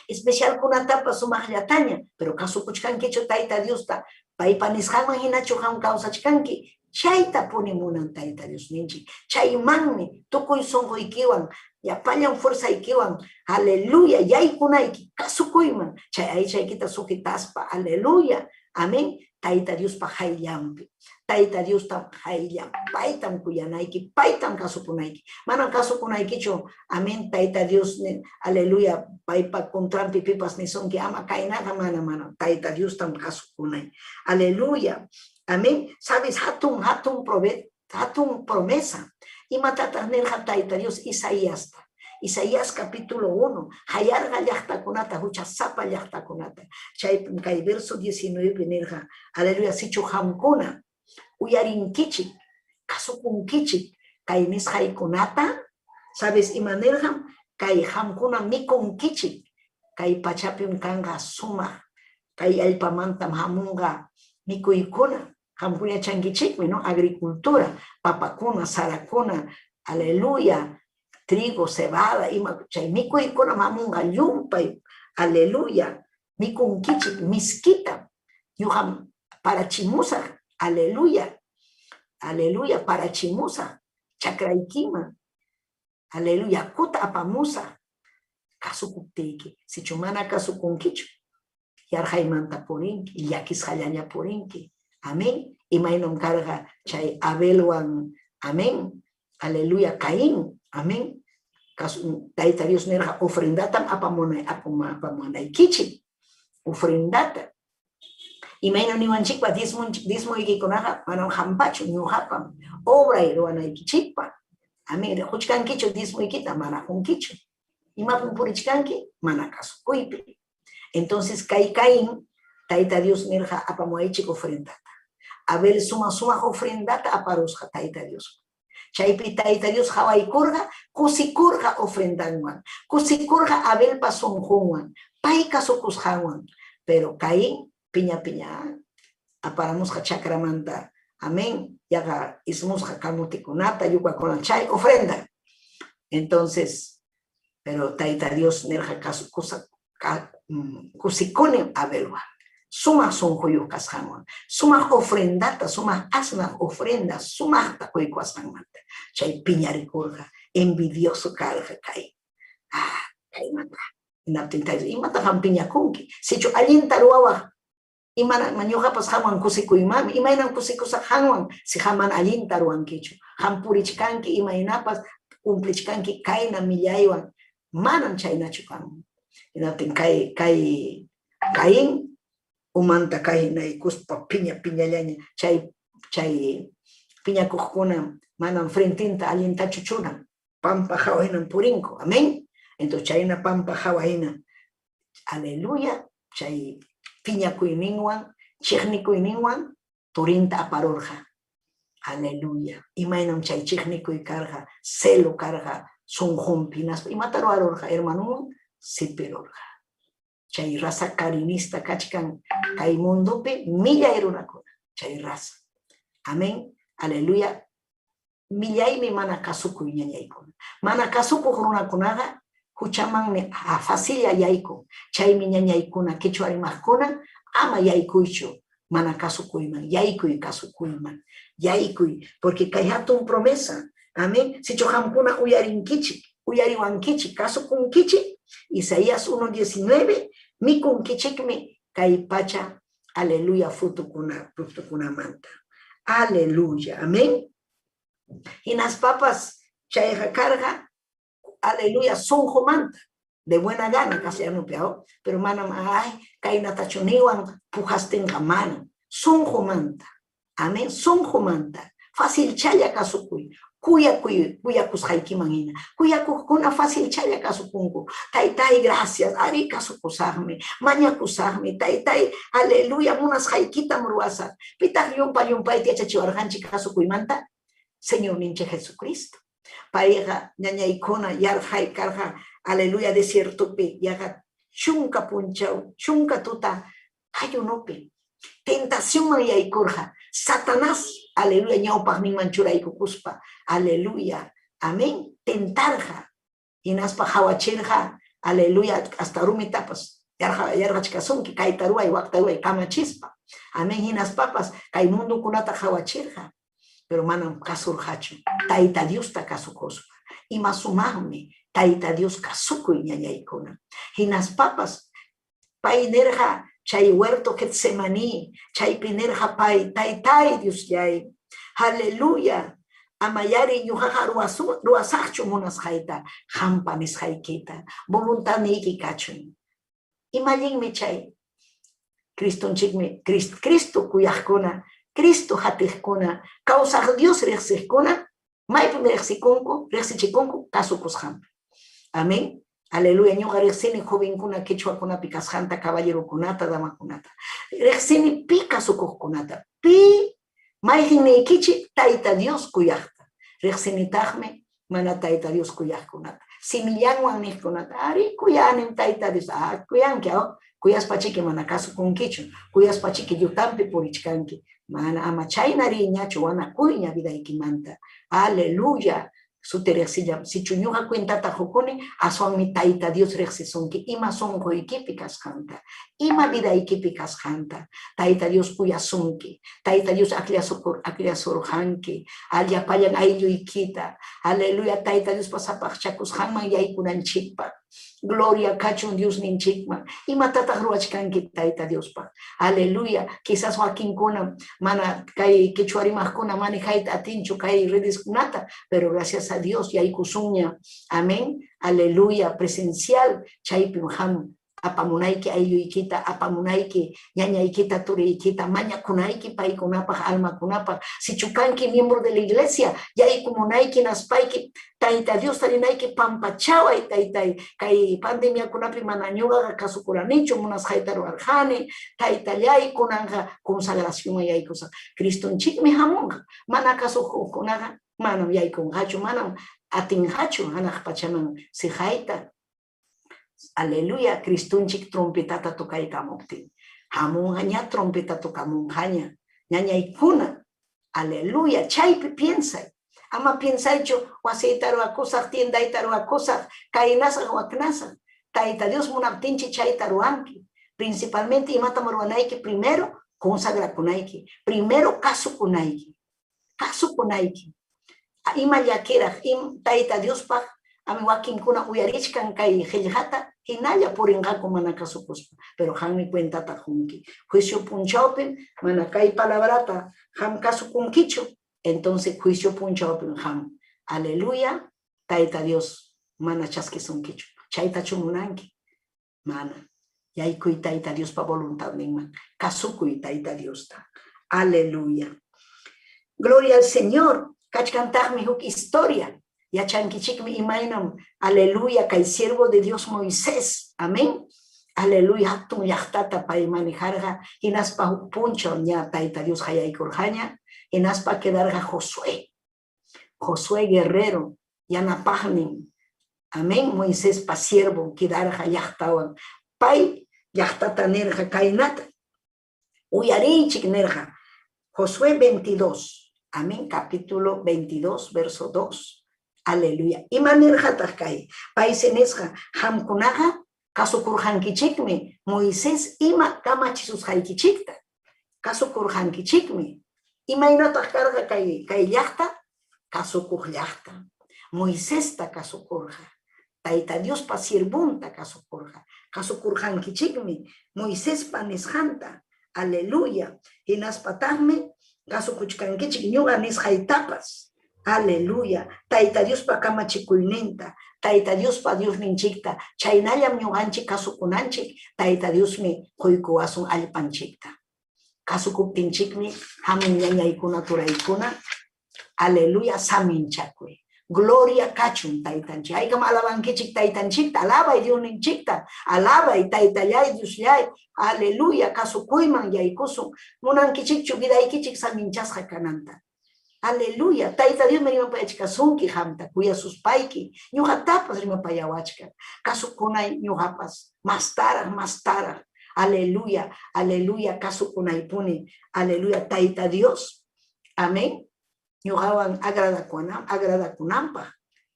especial kunatapa sumaqllataña, pero kasu kuchkankichu Taita Diosta, paypa nisqanman hinachu ham kawsachkanki, chayta punimunan Taita Dios ninchik, chaymanmi tukuy sunquykiwan, yapallan fuerzaykiwan, aleluya, yaykunayki, kasukuyman, chay aychaykita suqitaspa, aleluya, amén. Taita Dios pa hayllampi, Taita Dios ta hayllam, paitam kuyanayki, paitam kasukunayki, manam kasukunaykichu, amén, Taita Dios, aleluya, paipa kontrampi pipas nisonki, ama kainaga mana, Taita Dios tam kasukunay, aleluya, amén, sabes, hatun promesa, y matatas nerja Taita Dios, Isaías capítulo 1, hayarga llaqtakunata, huchasapa llaqtakunata. Chay verso 19 nerja, aleluya, sichu hamkuna, uyarinkichik, kasukunkichik, kay nishaykunata, sabes, imanerjam, kay hamkuna mikunkichik, kay pachapim kanga suma, kay alpamantam hamunga mikuykuna, hamkuna chankichik, no, agricultura, papakuna, sarakuna, aleluya, trigo, cebada, chay mikuykuna mamunga llumpay, aleluya, mikunkichik, miskita, yuham parachimusa, aleluya, parachimusa, chakraykima, aleluya, kuta apamusa, kasukuptiki, si chumana kasukunkichu, yarhaymanta purinki, yakishallaña purinki, amén, imaynom karga chay Abelwan, amén, aleluya, Caín, amén. Taita Dios nerja ofrendatam apamonay kichi, ofrendata. Y menos ni manchikpa dismo ikikunaja manam hampachu ñuhapam obra iruanay kichikpa. Amén. Huchkan kichu dismo ikita mana hunkichu. Imapun purichkanki mana kasukuypi. Entonces Caín, Taita Dios nerja apamoychik ofrendata. Abel suma ofrendata aparusja Taita Dios. Chaypi Taita Dios hawaykurga, kusikurga ofrendanwan, kusikurga Abel pasunjunwan, payka sukushanwan, pero Caín piña, aparamusja chakramanta, amén, yaga ismusja kamutikunata, yukakunan chay ofrenda. Entonces, pero Taita Dios nerja kusikuni Abelwan. Suma son joyos casjaman, suma ofrendata, suma asna ofrenda, suma tacoy cuasmanta, chay piñaricurga, envidioso carga cae. Cae mata, inaptintais, y mata han piña kunki, si yo alintaruawa, y mañoja pas jaman kusiku imam, y mainan kusiku sa hanwan, si jaman alintaruan kichu, han purichkanki, y mainapas, umplichkanki, kaina millaywan, manan chayna chukan, inaptin Caín, umanta kaina y kuspa piña chay piña kujkuna manan frentinta alinta chuchuna pampa jawainan purinko, amén. Entonces chayna pampa jawainan, aleluya, chay piña kuininwan, chihni kuininwan, turinta aparorja, aleluya. Y mainam chay chihni kuy carga, celo carga, son pinas, y mataro arorja, hermano, sipirorja. Chay raza carinista kachkan kay mundupi milla erunakuna chay raza, amén, aleluya, millaymi mana kasuku ñañaykuna, mana kasuku runakunaqa huchamanmi facilla yayku, chaymi ñañaykuna kichwa rimaqkuna ama yaykuychu, mana kasukuyman, yaykuy kasukuyman, yaykuy, porque kay hatun promesa, Amén. Si chohamkuna uyarinkichik, uyariwankichik, kasukunkichik, Isaías 1:19, mikunkichikmi kay pacha, aleluya, frutukuna manta. Aleluya, amén. Y las papas, chayja carga, aleluya, sonjo manta, de buena gana, casi ya no peor, pero manam, ay, kay natachoniwan, pujasten mano, sonjo manta, amén, sonjo manta, fácil chaya kasukuy, kuya kusjaikimanina, kuya kukuna fácil chaya kasukunku, tai, gracias, ari kasukusarme, maña kusarme, tai, aleluya, munas jaikita mruasa, pitag yumpay, tia chachiwarjanchi kasukuymanta, Señor ninche Jesucristo. Paiga, ñañaikona, yarjai karja, aleluya, desierto pe, yaga, chunka punchau, chunka tuta, ayunope. Tentación mayaikurja, Satanás, aleluya, ñaupag ni manchura y kukuspa, aleluya, amén, tentarja, y naspa hawachirja, aleluya, hasta rumitapas, yarja chikasunki, kaitarua y waktarua y kamachispa, amén, y nas papas, kaimundo kunata hawachirja. Pero manam kasurhachu, taita Dios ta kasukospa, y masumahme, taita Dios kasuku y ñañaikuna. Y nas papas, painerja, chay huerto Getsemaní, chay pinerja pai, tai Dios yay, aleluya, amayari ñujaja ruasachu monas jaita, jampanes jaikita, voluntad niki kachun. Y malin me chay, Cristo kuyajkuna, Cristo hatijkuna, causa Dios rexijkuna, maipim rexichikunku, kasukusham. Amén. Aleluya, ñoga rexini jovenkuna, quechua pikashanta, caballero kunata, dama kunata. Rexini pi kasukuhkunata, pi maijine ikichi, taita Dios kuyajta. Rexini tajme, mana taita Dios kuyajkunata. Simillanwan nijkunata, ari kuyanim taita Dios, kuyan kiao, kuyas pachiki mana kasukunkichu, kuyas pachiki yutampi purichkanki. Mana ama chayna riñachu wana kuyña vida ikimanta. Aleluya. Su teresilla, si chuñuja cuenta tajukuni, ason mi taita Dios rexisonki, ima songo ikipicas janta, ima vida ikipicas janta, taita Dios kuyasunki, taita Dios akliasurjanki, alia payan aillo ikita, aleluya, taita Dios pasapach chacus hanman yaikunan chikpa, gloria cachun Dios ninchikman, ima tatajruachkanki taita Dios pa, aleluya, quizás Joaquín kuna, mana kai quechuarimaj kuna, mani haita atinchu kai redis kunata, pero gracias a Dios y hay kusuña, amén, aleluya, presencial, chaipim ham, apamunaiki ayu ikita, apamunaiki, ñaña ikita, ture ikita, maña kunaiki, pai kunapa, alma kunapa, si chukanki miembro de la iglesia, ya hay kumunaiki, naspaiki, taita Dios talinaiki, pampachawa y taitai, kai pandemia kunapi mananyuga, kasukuranicho, munas haitaru arjane, taita yai kunanga, consagración y cosa, Cristo en chik mi hamonga, manakasu kunaga, manam yai kun hachu, manam atin hachu, anak pachaman, si haita, aleluya, Cristunchik trompetata tokai kamokti. Hamon hanya trompeta tokamon hanya. Ñaña ikuna. Aleluya, chaypi piensa. Ama piensa hecho, waseitaru akosak, tiendaitaru akosak, kainasa waknasa. Taita Dios munaptinchi chaitaru anki. Principalmente imata maruanaiki, primero consagra kunaiki. Primero kasu kunaiki. Kasu kunaiki. Ima yakera, taita Dios pa. Ami wakin kuna uyarichkan kai hiljata hinaya puringaku manakasukuspa, pero hanmi cuenta tajunki. Juicio punchaupen, manakai palabrata, ham kasukunkichu, entonces juicio punchaupen ham. Aleluya, taita Dios, mana chaskisunkichu, chaita chumunanki, mana. Yaikui taita Dios pa voluntad ningman, kasukui taita Dios ta. Aleluya. Gloria al Señor, kachkantaj mi huk historia. Ya chanquichik mi imainam, aleluya, kay siervo de Dios Moisés, amén, aleluya, tu yachtata pa manejarga, inaspa puncho, ña taita Dios hayay kurjaña, inaspa quedarga Josué guerrero, yanapagnin, amén, Moisés pa siervo, quedarga yachtawan, pay, yachtata nerja kainata, uyarichik nerja, Josué 22, amén, capítulo 22, verso 2. Aleluya. Imanir hatakay. Paisenesha hamkunaha kasukurhankichikme. Moisés ima kamachisus haikichikta. Kasukurhankichikme. Imainatak karga kay yachta kasukuqllaqta. Moisesta kasukurqa. Tayta Dios pa sirvunta kasukurqa. Kasukurqankichikmi Moisés pa nisqanta. Aleluya. Hinaspataqmi kasukuchkankichik ñuqa nisqaytapas. Aleluya. Tayta Dios pa kamachikuyninta. Tayta Dios pa Dios ninchikta. Chaynallam ñuqanchik kasukunanchik. Tayta Diosmi quykuwasun allpanchikta. Kasukuptinchikmi hamun ñañaykuna turaykuna. Aleluya, saminchakuy. Gloria kachun taytanchik. Haykam alabankichik taytanchikta. Alabay Dios ninchikta. Alabay taytallay Dioslay. Aleluya, kasukuyman yaykusun. Munankichikchu vidaykichik saminchasqa kananta. Aleluya, tayta Dios me rimapayachka sunki hamta. Kuya suspayki. Ñuqatapas rimapayawachka. Kasukunay ñuqapas. Mastaraj. Aleluya, aleluya, kasukunaypuni. Aleluya, tayta Dios. Amén. Ñuqawan agradakunanpaq.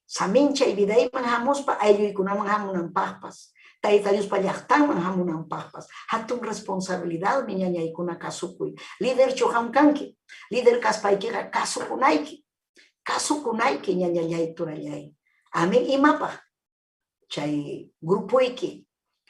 Saminchay vidayman hamuspa aylluykunaman hamunanpaqpas. Tayta Dios pa llaqtanman hamunanpaqpas. Hatun responsabilidad mi ñañaykuna kasukuy. Líder chuhamkanki. Líder kaspaykiqa kasukunayki. Kasukunayki ñañallay turallay. Amén imapaq. Chay grupuyki.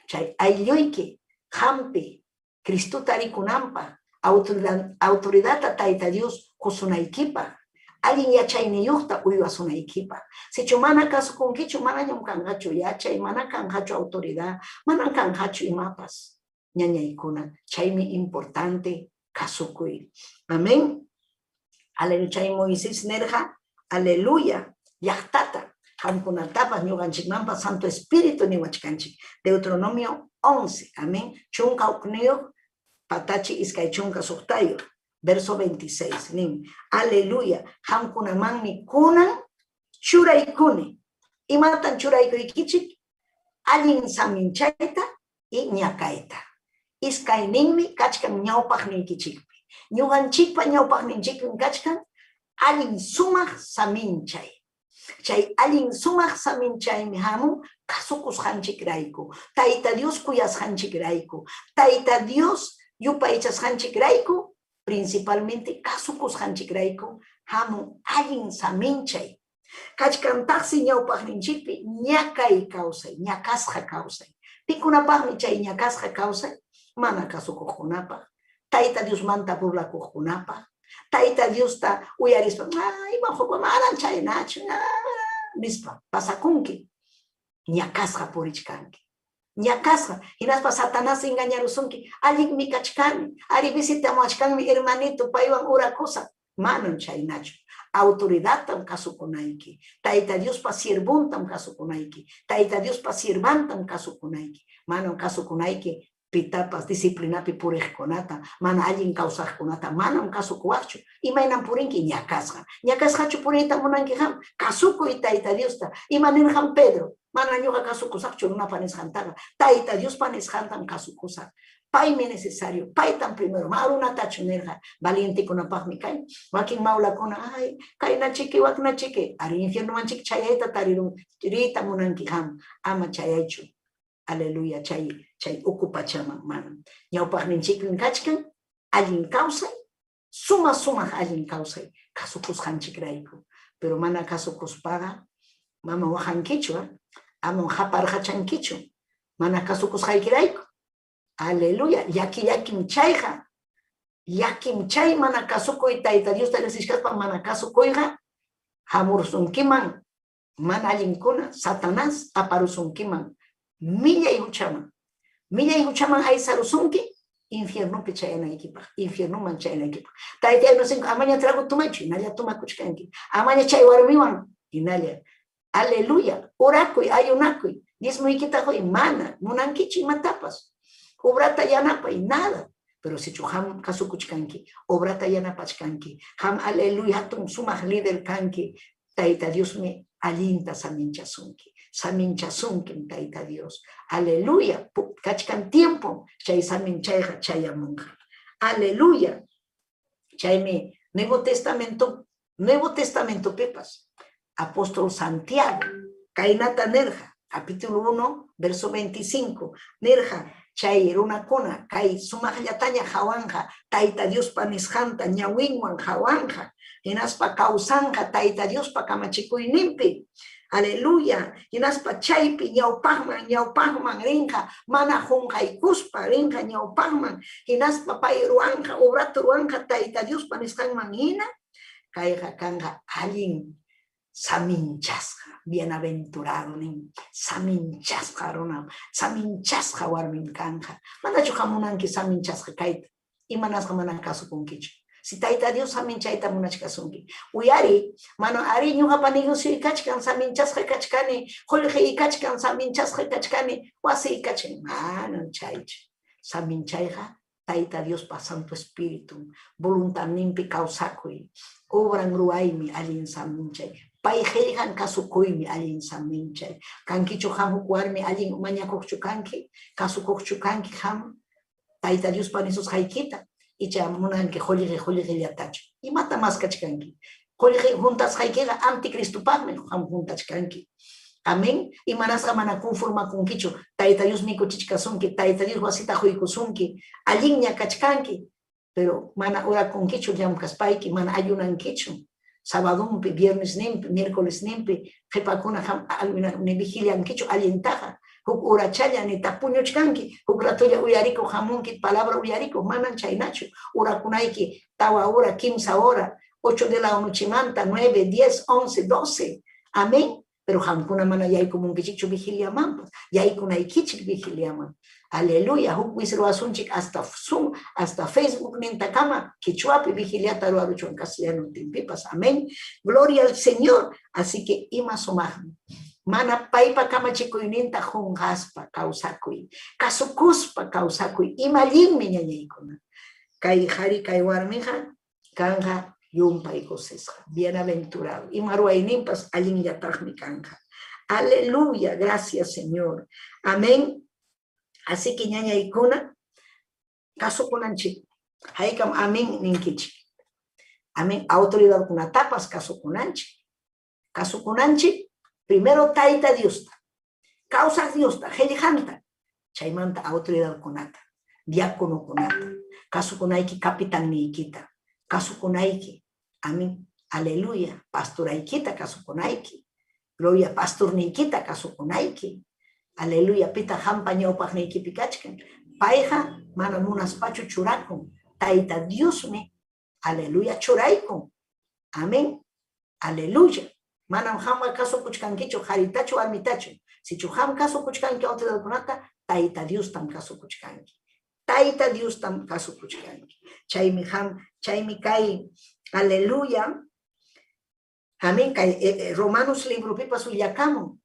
Chay aylluyki. Hampi. Cristuta rikunanpaq. Autoridad tayta Dios kusunaykipaq. Alguien yachayniyuqta uywasunaykipa. Sichu mana kasukunkichu manañam kanqachu yachay, mana kanqachu autoridad, mana kanqachu imapas. Ñañaykuna, chaymi importante kasukuy. Amén. Aleluya, chay Moisés nerja, aleluya, llaqtata. Hamkunatapas ñuqanchikmanpas Santo Espíritu niwachkanchik. Deuteronomio 11, amén. Chunka ukniyuq, patachi iskay chunka suqtayuq. Verso 26, nin. Aleluya. Hamkunamanmi kunan churaykuni. Imatan churaykuykichik allin saminchayta y ñakayta. Iskay ninmi kachkan ñawpaqninkichikpi. Ñuqanchikpa ñawpaqninchikpi kachkan allin sumaq saminchay. Chay allin sumaq saminchaymi hamun kasukusqanchikrayku. Tayta Dios kuyasqanchikrayku. Tayta Dios yupaychasqanchikrayku. Principalmente kasukusqanchikrayku hamun allin saminchay. Kachkantaqsi ñawpaqninchikpi ñakay kawsay, ñakasqa kawsay. Pikunapaqmi chay ñakasqa kawsay, mana kasukuqkunapaq. Tayta Dios manta burlakuqkunapaq. Tayta Dios ta uyarispa, ima hukum manan chaynachu, nispa, pasakunki. Ñakasqa purichkanki. Ñakasqa, hinaspa Satanás engañarusunki, allin mi kachkani, ari visitamuachkanmi hermanito paywan urakusa, manan chaynachu. Autoridad tam kasukunayki, Tayta Dios pa sirvuntam kasukunayki, Tayta Dios pa sirvantam kasukunayki, manan kasukunayki, pitapas disciplinapi puriqkunata, mana allin kawsaqkunata, manam kasukuwaqchu, imaynan purinki ñakasqa. Ñakasqachu puriyta munanki ham, kasukuy Tayta Diosta, imanirqan Pedro, mana ñuqa kasukusaqchu runapa nisqantaqa, Tayta Dios pa nisqantam kasukusaq. Paymi necesario, paytan primero, marunatachu nirqa, valientikunapaqmi kay, wakin maulakuna, ay, kayna chiki, wakna chiki, ari infiernumanchik chayayta tarirun, rita munanki ham, ama chayaychu. Aleluya, chay ocupachaman, mana. Ñawpaqninchikmi kachkan, allin kawsay, suma allin kawsay, kasukusqanchikrayku. Pero mana kasukuspaqa, mama wajankichu, ama haparqachankichu, mana kasukusqaykirayku. Aleluya, yakim chayqa, yakim chay mana kasukuy Tayta Dios tarisishkaspa mana kasukuyqa, hamursunkiman, mana allinkuna, Satanás aparusunkiman. Millay huchaman ay sarusunki, infierno pichayanaykipa, infierno manchayanaykipa. Tayta no cinco, amaña trago tumachu, inalla tumakuchkanki. Amaña chay warmiwan, inalla. Aleluya, orakuy, ayunakuy, diezmuykita hoy, mana, munankichi matapas. Obrata yanapay, nada. Pero si chuham kasukuchkanki, obrata yanapachkanki, ham aleluya, hatun sumah líder kanki, Tayta Dios me alinta saminchasunki. Saminchasunkin Tayta Dios. Aleluya. Kachkan tiempo. Chay saminchayqa chayamunqa. Aleluya. Chaymi Nuevo Testamento pepas. Apóstol Santiago. Kainata nerja. Capítulo 1, verso 25. Nerja. Chay runakuna. Kay sumaqllataña hawanja. Tayta Dios panisqanta ñawinwan hawanja. Hinaspa causanka taita Dios pa kamachikuyninpi. Aleluya. Hinaspa chaypi ñawpaqman rinka mana hunkaykuspa rinka ñawpaqman. Hinaspa pay ruanka obrata ruanka taita Dios pa nisqanman hina. Kayqa kanqa allin saminchasqa, bienaventurado nin, saminchasqa runa, saminchasqa warmin kanqa. Manachu hamunanki saminchasqa kayta, imanasqa mana kasukunkichu. Si taita Dios saminchayta munachkasunki. Uyari, mano ari ñuqapa negocio kachkan saminchasqa kachkani, qulqi kachkan saminchasqa kachkani, wasi kachkan. Manan chaychu. Saminchayqa taita Dios pa Santo Espíritu, voluntad nimpi causakuy, obran ruaymi allin saminchay. Pay qillqan kasukuymi allin saminchay. Kankichu ham warmi allin mañakuqchu kanki, kasukuqchu kanki ham, taita Dios pa nisus haykita. Icha munanki qulqi llatachu. Imata mas kachkanki. Qulqi juntas haykiqa anticristo paqmi ham juntas kanki. Amén. Y manasqa mana conforma kunkichu. Taita Dios mikuchichkasunki, taita Dios wasita huykusunki, allin ñakachkanki. Pero mana ora kunkichu llamkaspayki, mana ayunankichu. Sabadumpi, viernes nimpi, miércoles nimpi, qhipakuna ham ni vigiliankichu allintaqa. Huk urachalla ni tapuñuchkanki, huk ratolla uyariko hamunki palabra uyariko, manan chaynachu. Urakunayki tawa hora, 15 hora, 8 de la nochimanta, 9, 10, 11, 12. Amén. Pero hamkuna mana yaykumunkichichu vigiliaman, yaykunaykichik vigiliaman. Aleluya, huk wisro asunchik hasta Facebook nintakama, kichuapi vigiliata ruarucho en castellano timpipas. Amén. Gloria al Señor. Así que ima sumajmi. Mana paipa kama chikuyninta hungaspa kausakuy, kasukuspa kausakuy, imallinmi ñañaykuna. Kay hari kay warmija, kanja yumpay gozesqa, bienaventurado. Y maruaynimpas allin yataqmi kanja. Aleluya, gracias Señor. Amén. Así que ñañaykuna, kasukunanchik. Haykam amén ninkichik. Amén. Autoridad kunatapas kasukunanchik. Kasukunanchik. Primero taita Diosta, causa Diosta, helijanta, chaymanta autoridad kunata, diácono kunata, caso kunaiki capitán niikita, caso kunaiki, amén, aleluya, pastoraikita caso kunaiki, gloria pastor niikita caso kunaiki, aleluya, pita hampa ñawpaq niiki pikachkan, paija mana munaspachu churakun, taita Dios me, aleluya, churaikun, amén, aleluya. Manam hamwa caso kuchkankichu, haritachu, almitachu. Si chuham caso kuchkanki, autoridad kunata, taita Dios tam caso kuchkanki. Taita Dios tam caso kuchkanki. Chaymi ham, chaymi kai, aleluya. Amén, kai Romanos libro pipa suyakamu.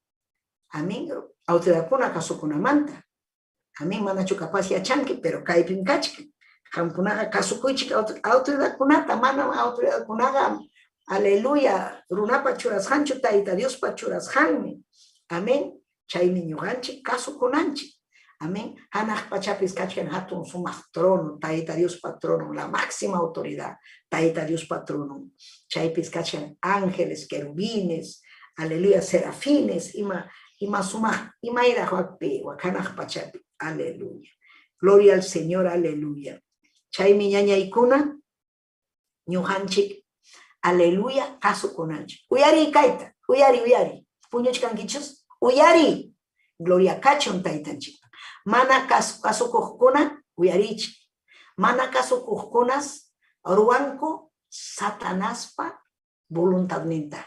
Amén, autoridad kuna caso kunamanta. Amén, manachu capaz yachanki, pero kai pinkachki. Ham kunaga caso kuchik, autoridad kunata, manam autoridad kunaga. Aleluya, runapa churashanchu, taita Dios pa churashanmi. Amén. Chaymi ñuqanchik caso kunanchik. Amén. Hanaq pachapis kachkan hatun sumaq trono, taita Dios patrono, la máxima autoridad, taita Dios patrono. Chaypis kachkan ángeles, querubines, aleluya, serafines, ima sumaq, ima ira huakpi, wakanaq pachapi. Aleluya. Gloria al Señor, aleluya. Chaymi ñañaykuna, ñuqanchik. Aleluya, caso kunanchik. Uyari kaita, uyari. Puñuchkankichus, uyari. Gloria kachon taitanchik. Mana caso kuhkuna, uyarichik. Mana caso kuhkunas, ruanko, satanaspa, voluntad ninta.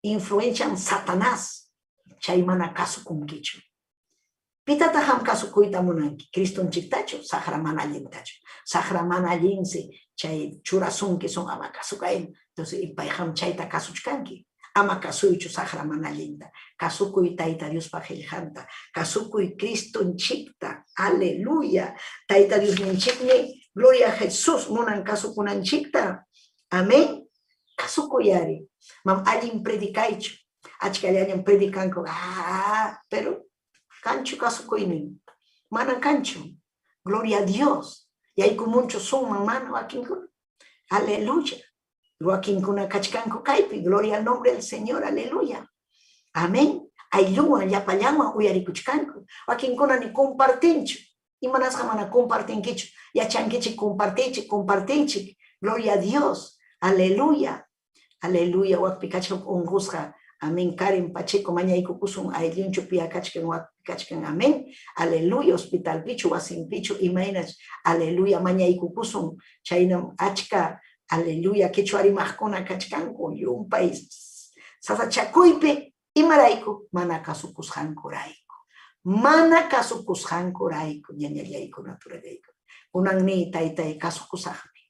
Influencian Satanás, chay mana caso kunkichu. Pitata ham caso kuita munanki, Criston chiktacho, sahra mana lintacho. Sahra mana linse, chay churasunki son ama kasukain. Entonces, ipayham chayta kasuchkanki. Ama kasuychu sahra mana linda. Kasukuy taita Dios pajeljanta. Kasukuy Cristo chikta. Aleluya. Taita Dios ninchikni. Gloria a Jesús. Munan kasukunan chikta. Amén. Kasukuyari. Mam alin predikaichu. Achkaliañan predikanko. Pero cancho kasukuynin. Manan cancho. Gloria a Dios. Y hay con mucho suma, mano, aquí. Aleluya. Aquí kuna kachkanko kaipi. Gloria al nombre del Señor. Aleluya. Amén. Ayuda, ya payama, uyari kuchkanko. Aquí kuna ni compartincho. Y manas jamana compartinkicho. Ya chankichi compartichi. Gloria a Dios. Aleluya. Aleluya. Wakpikachkan ungusqa. Amén. Karen Pacheco mañayku kusun ayllunchu piyakachkan wakpikachkan. Amén. Aleluya. Hospital pichu, wasin pichu, imaynach. Aleluya. Mañayku kusun. Chaynam achka. Aleluya. Quechuarimajkuna kachkanku. Yumpay. Sasachakuypi. Imarayku. Mana kasukusqankurayku. Mana kasukusqankurayku. Ñañallayku naturallayku. Unanmi taytay kasukusaqmi.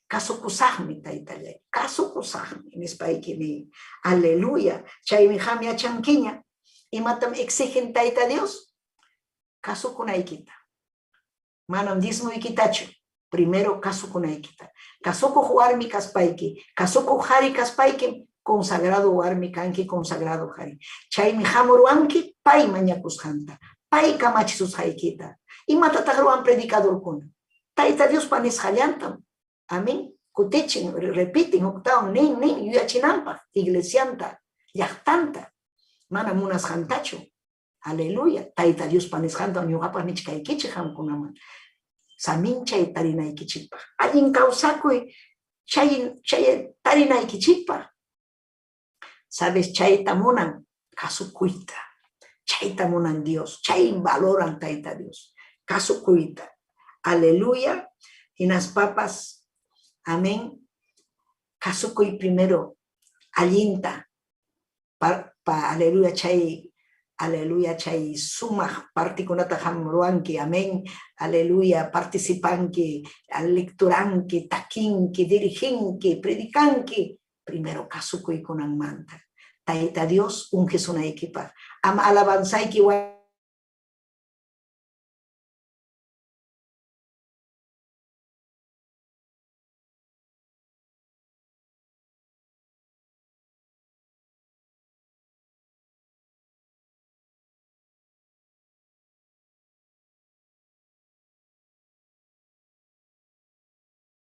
Kasukusaqmi taytallay. Kasukusaqmi. Nispaykimi. Aleluya. Chaymi hamyachankiña. Imatam exigen tayta Dios. Kasukunaykita. Manam dismuykitachu. Primero kasukunaykita. Kasukuq warmi kaspayki. Kasukuq hari kaspayki. Consagrado warmi kanki, consagrado hari. Chaymi hamuruanki. Pay mañakusqanta. Pay kamachisusqaykita. Imatataq ruan predicadorkuna. Tayta Dios panisqallantam. Amén. Kutechin, repiten, octavo, nin, yuyachinampa, iglesianta, llaqtanta, mana munasqantachu. Aleluya. Tayta Dios panisqanta, ñuqapas nichkaykichik hamkunaman. Saminchay tarinaykichikpaq. Allin kawsakuy, chay tarinaykichikpaq. Sabes, chayta munan kasukuyta. Chayta munan Dios. Chay valoran tayta Dios. Kasukuyta. Aleluya. Y las papas. Amén. Kasukuy primero. Allinta. Aleluya. Aleluya. Chay suma partikunata hamruanki. Amén. Aleluya. Participanki. Lecturanki. Takinki. Diriginki. Predicanki. Primero kasukuy kunan manta. Tayta Dios unges una equipa. Alabanzayki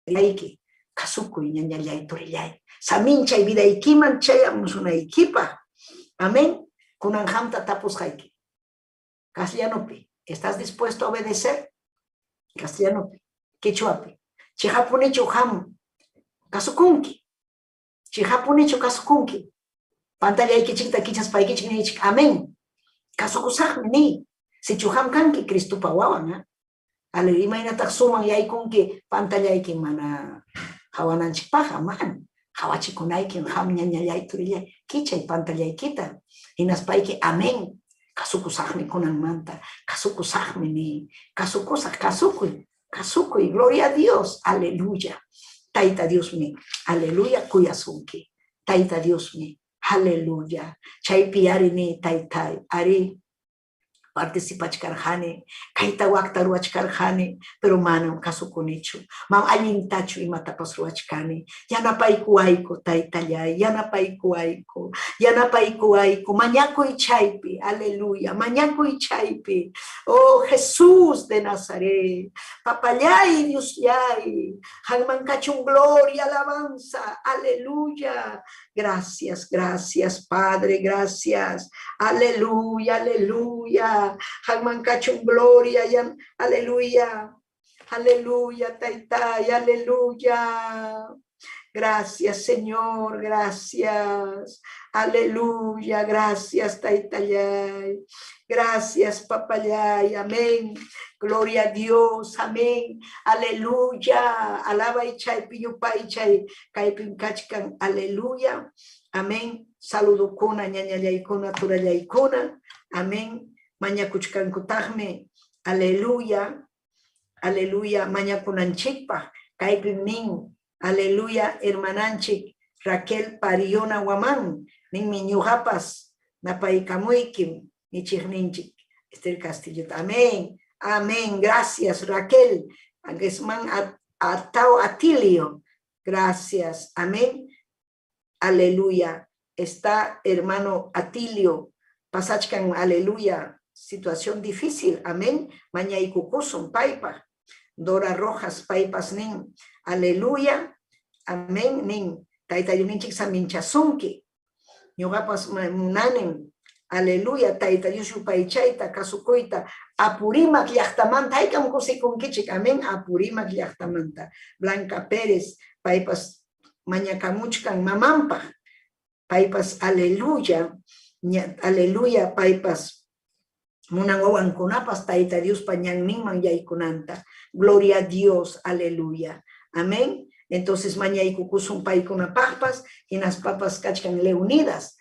Yaiki, kasukuy ñañallay turillay. Saminchay vidaykiman chayamos una equipa. Amén. Kunan hamta tapusqayki. Castellanopi. ¿Estás dispuesto a obedecer? Castellanopi. Quechuapi. Chihapunichu ham. Kasukunki. Chihapunichu kasukunki. Pantallay chikta kichas paykichik nichik. Amén. Kasukusaqmi ni. Si chuham kanki Cristo pawawan. Ale imaynataq suman yaykunki pantallay mana hawananchikpaqa man. Hawachikunayki ham ñañallay turillay. Kichay pantallaykita. Hinaspayki amén. Kasukusaqmi kunanmanta. Kasukusaqmi ni. Kasukusaq kasukuy. Kasukuy. Gloria a Dios. Aleluya. Tayta Dios mi. Aleluya. Kuyasunki. Tayta Dios mi. Aleluya. Chaypi ari ni taytay. Ari. Participachkarjani, kaita wakta ruachkarjani, pero manam kasukunichu. Mam allintachu imatapas ruachkani. Yanapaykuayku taytallay, yanapaykuayku, mañakuy chaypi, aleluya, mañakuy chaypi. Oh Jesús de Nazaret, papayay Dios yay, hanmankachun gloria, alabanza, aleluya. Gracias, gracias Padre, gracias, aleluya, aleluya. Hagmankachun gloria, aleluya, aleluya, taytay, aleluya. Gracias, Señor, gracias, aleluya, gracias, taytayay, gracias, papayay, amén, gloria a Dios, amén, aleluya, alaba y chay, piyupay chay, kaypinkachkan, aleluya, amén, saludo kuna, ñañallaykuna, turallaykuna, amén. Mañakuchkankutaqmi, aleluya, aleluya, mañakunanchikpaq, kaypim nin, aleluya, hermananchik, Raquel Pariona Guamán, ninmi ñuqapas, napaykamuykim, nichikninchik, Esther Castillo, amén, amén, gracias Raquel, Gesman Atao Atilio, gracias, amén, aleluya, está hermano Atilio, pasachkan, aleluya, situación difícil, amén, mañaykukusun, paipa, Dora Rojas, paipas nin, aleluya, amén, nin, taytayuninchik saminchasunki, ñuqapas munanen, aleluya, taytayushu paychayta, kasukuyta, apurimak llaqtamanta, haykam kusikunkichik, amén, apurimak llaqtamanta, Blanca Pérez, paipas mañacamuchkan mamampa, paipas aleluya, aleluya, paipas munan wawankunapas Tayta Dios pañan ninman yaykunanta. Gloria a Dios, aleluya. Amén. Entonces mañaykukusun paikunapaqpas y las papas kachkan Leonidas.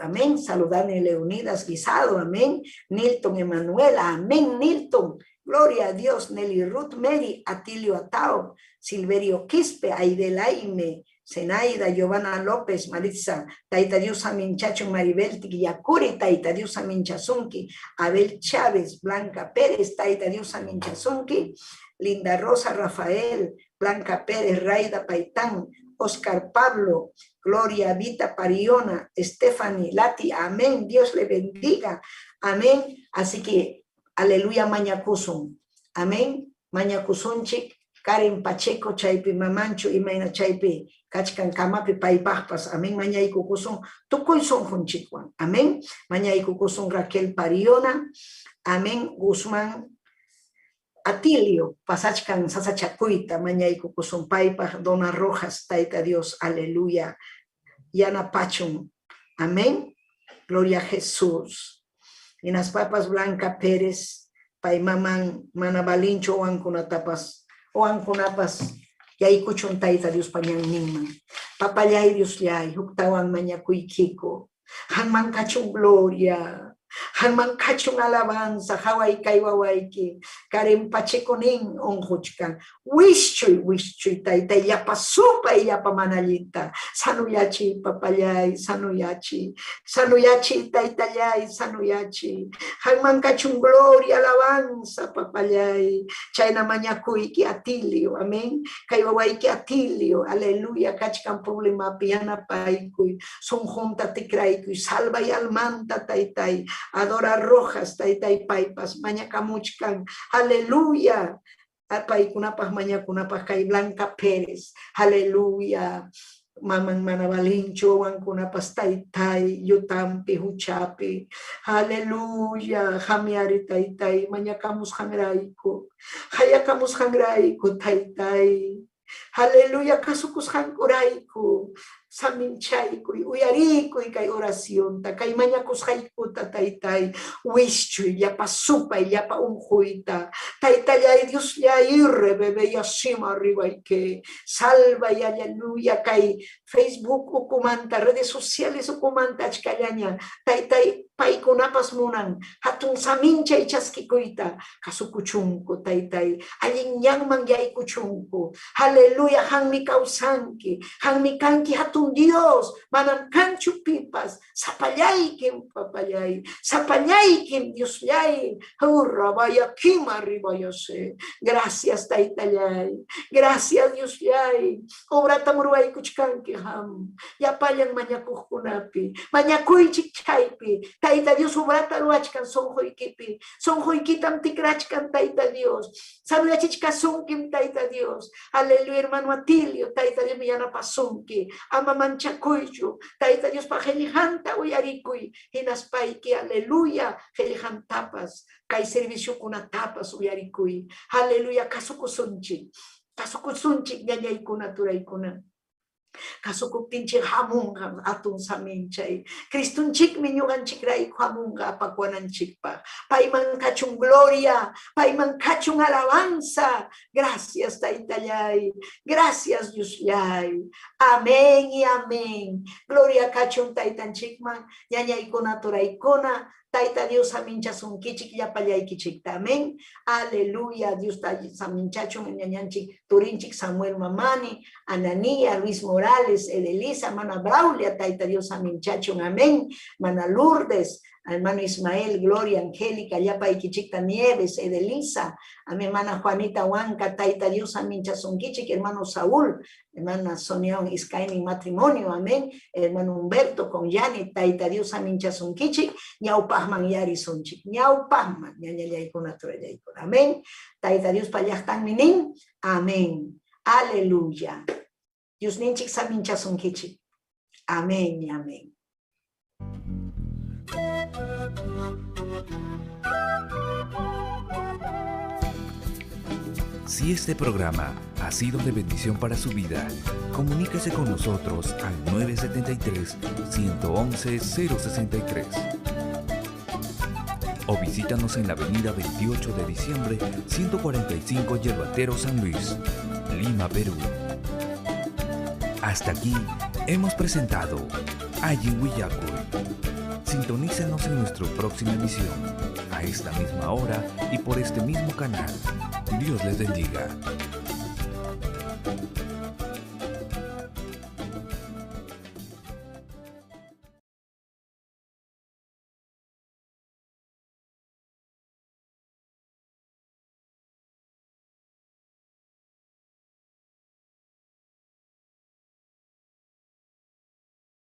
Amén. Saludan en Leonidas Guisado. Amén. Nilton Emanuela. Amén. Nilton. Gloria a Dios. Nelly Ruth Mary. Atilio Atao. Silverio Quispe. Aidelaime. Zenaida, Giovanna López, Maritza, Tayta Dios Aminchacho, Maribel Tiquillacuri, Tayta Dios Aminchazunki, Abel Chávez, Blanca Pérez, Tayta Dios Aminchazunki, Linda Rosa Rafael, Blanca Pérez, Raida Paitán, Oscar Pablo, Gloria Vita Pariona, Stephanie, Lati, amén, Dios le bendiga, amén. Así que, aleluya, Mañacusun, amén, Mañacusunchik, Karen Pacheco, Chaipi Mamancho, y Maina Chaipi, Kachkan Kamapi Paipahpas, amén, Mañaiku Kusun, Tukuy son Junchikwan, amén, Mañaiku Kusun Raquel Pariona, amén, Guzmán Atilio, Pasachkan Sasachacuita, Mañaiku Kusun Paipah, Dona Rojas, Taita Dios, aleluya, Yana Pachum, amén, gloria a Jesús, y las papas Blanca Pérez, Paimaman, Manabalincho, Oankunatapas, Oankunapas, yay kuchon Tayta Dios pañan ninman. Papayay Dios yay, huktawan mañakuy kiko. Hanman kachun gloria. Hanman kachun alabanza. Hawai kaiwawaiki. Karen Pacheco nin onjuchkan. Wischuy Tayta yapa supa yapa manalita. Sanuyachi papayay, sanuyachi. Sanuyachi Tayta yay, sanuyachi. Hanman kachun gloria, alabanza papayay. Chayna mañakuy ki Atilio, amén. Kaiwawai ki Atilio, aleluya. Kachkan problema piana paikuy. Son junta tikraikuy. Salva y almanta Taytay. Adora Rojas, Taytay paipas, mañacamuchkan, aleluya. Paikunapas, mañakunapas, Kay Blanca Pérez, aleluya. Maman Manabalincho, Wankunapas Taytay, Yutampi, Huchapi, aleluya. Jamiari Taytay, mañacamus hangraiko, hayacamus hangraiko Taytay. Aleluya, kasukus hankuraiko, saminchaiko, uyariko y kay oración, ta kay mañakus haikuta Taytay, wischuy, yapa supa y yapa unjuita, Taytay ay Dios ya irre, bebé ya sima arriba y que salva y aleluya, kay Facebook ukumanta, redes sociales ukumanta achkallaña, Taytay paikunapas munan, hatun samincha y chaskikuita, kasukuchunko Taytay, allin ñanman yay kuchunko, aleluya, hanmi kausanki, hanmi kanki hatun Dios, manam kanchu pipas, sapallaykim papayay, sapallaykim Dios yay, hurra vaya kim arriba yo sé, gracias Taytayay, gracias Dios yay, obra tamuruay kuchkanki ham, yapayan mañakukunapi, mañakuychik chaypi, Tayta Dios obra taruachkan sonjoykipi, sonjoykitam tikrachkan Tayta Dios, saludachichka sunkim Tayta Dios, aleluya hermano Atilio, Tayta Dios millana pasunki, ama manchakuyu, Tayta Dios pa helihanta uyarikuy, hinaspaiki, aleluya, helihantapas, kay servicio kunatapas uyarikuy, aleluya, kasukusunchik, ñañaykuna turaykuna. Kasukuptinchik hamunga atun saminchay. Kristunchik miñuganchik rayku hamunga apakuananchikpa. Payman kachun gloria, payman kachun alabanza. Gracias Taytayay, gracias Diusyay. Amén y amén. Gloria kachun Taytanchikman, ñañaykuna turaykuna. Tayta Dios aminchasunkichik yapallaykichik tamén. Aleluya, Dios saminchachun ñañanchik turinchik Samuel Mamani, Ananía, Luis Morales, Edelisa, Mana Braulia, Tayta Dios aminchachun, amén. Mana Lourdes, hermano Ismael, Gloria, Angélica, yapaykichikta Nieves, Edelisa, amén. Hermana Juanita Huanca, Tayta Dios aminchasunkichik, hermano Saúl, hermana Sonia Iscaini matrimonio, amén. Hermano Humberto con Yani, Tayta Dios aminchasunkichik, ñaupahman yari sunchik, ñaupahman, ñañayaykuna turayaykuna, amén. Tayta Dios pallajtan minin, amén. Aleluya. Dios ninchik saminchasunkichik, amén y amén. Si este programa ha sido de bendición para su vida, comuníquese con nosotros al 973-111-063 o visítanos en la avenida 28 de diciembre, 145 Yerbatero, San Luis, Lima, Perú. Hasta aquí hemos presentado Ayin Willacuy. Sintonícenos en nuestra próxima emisión, a esta misma hora y por este mismo canal. Dios les bendiga.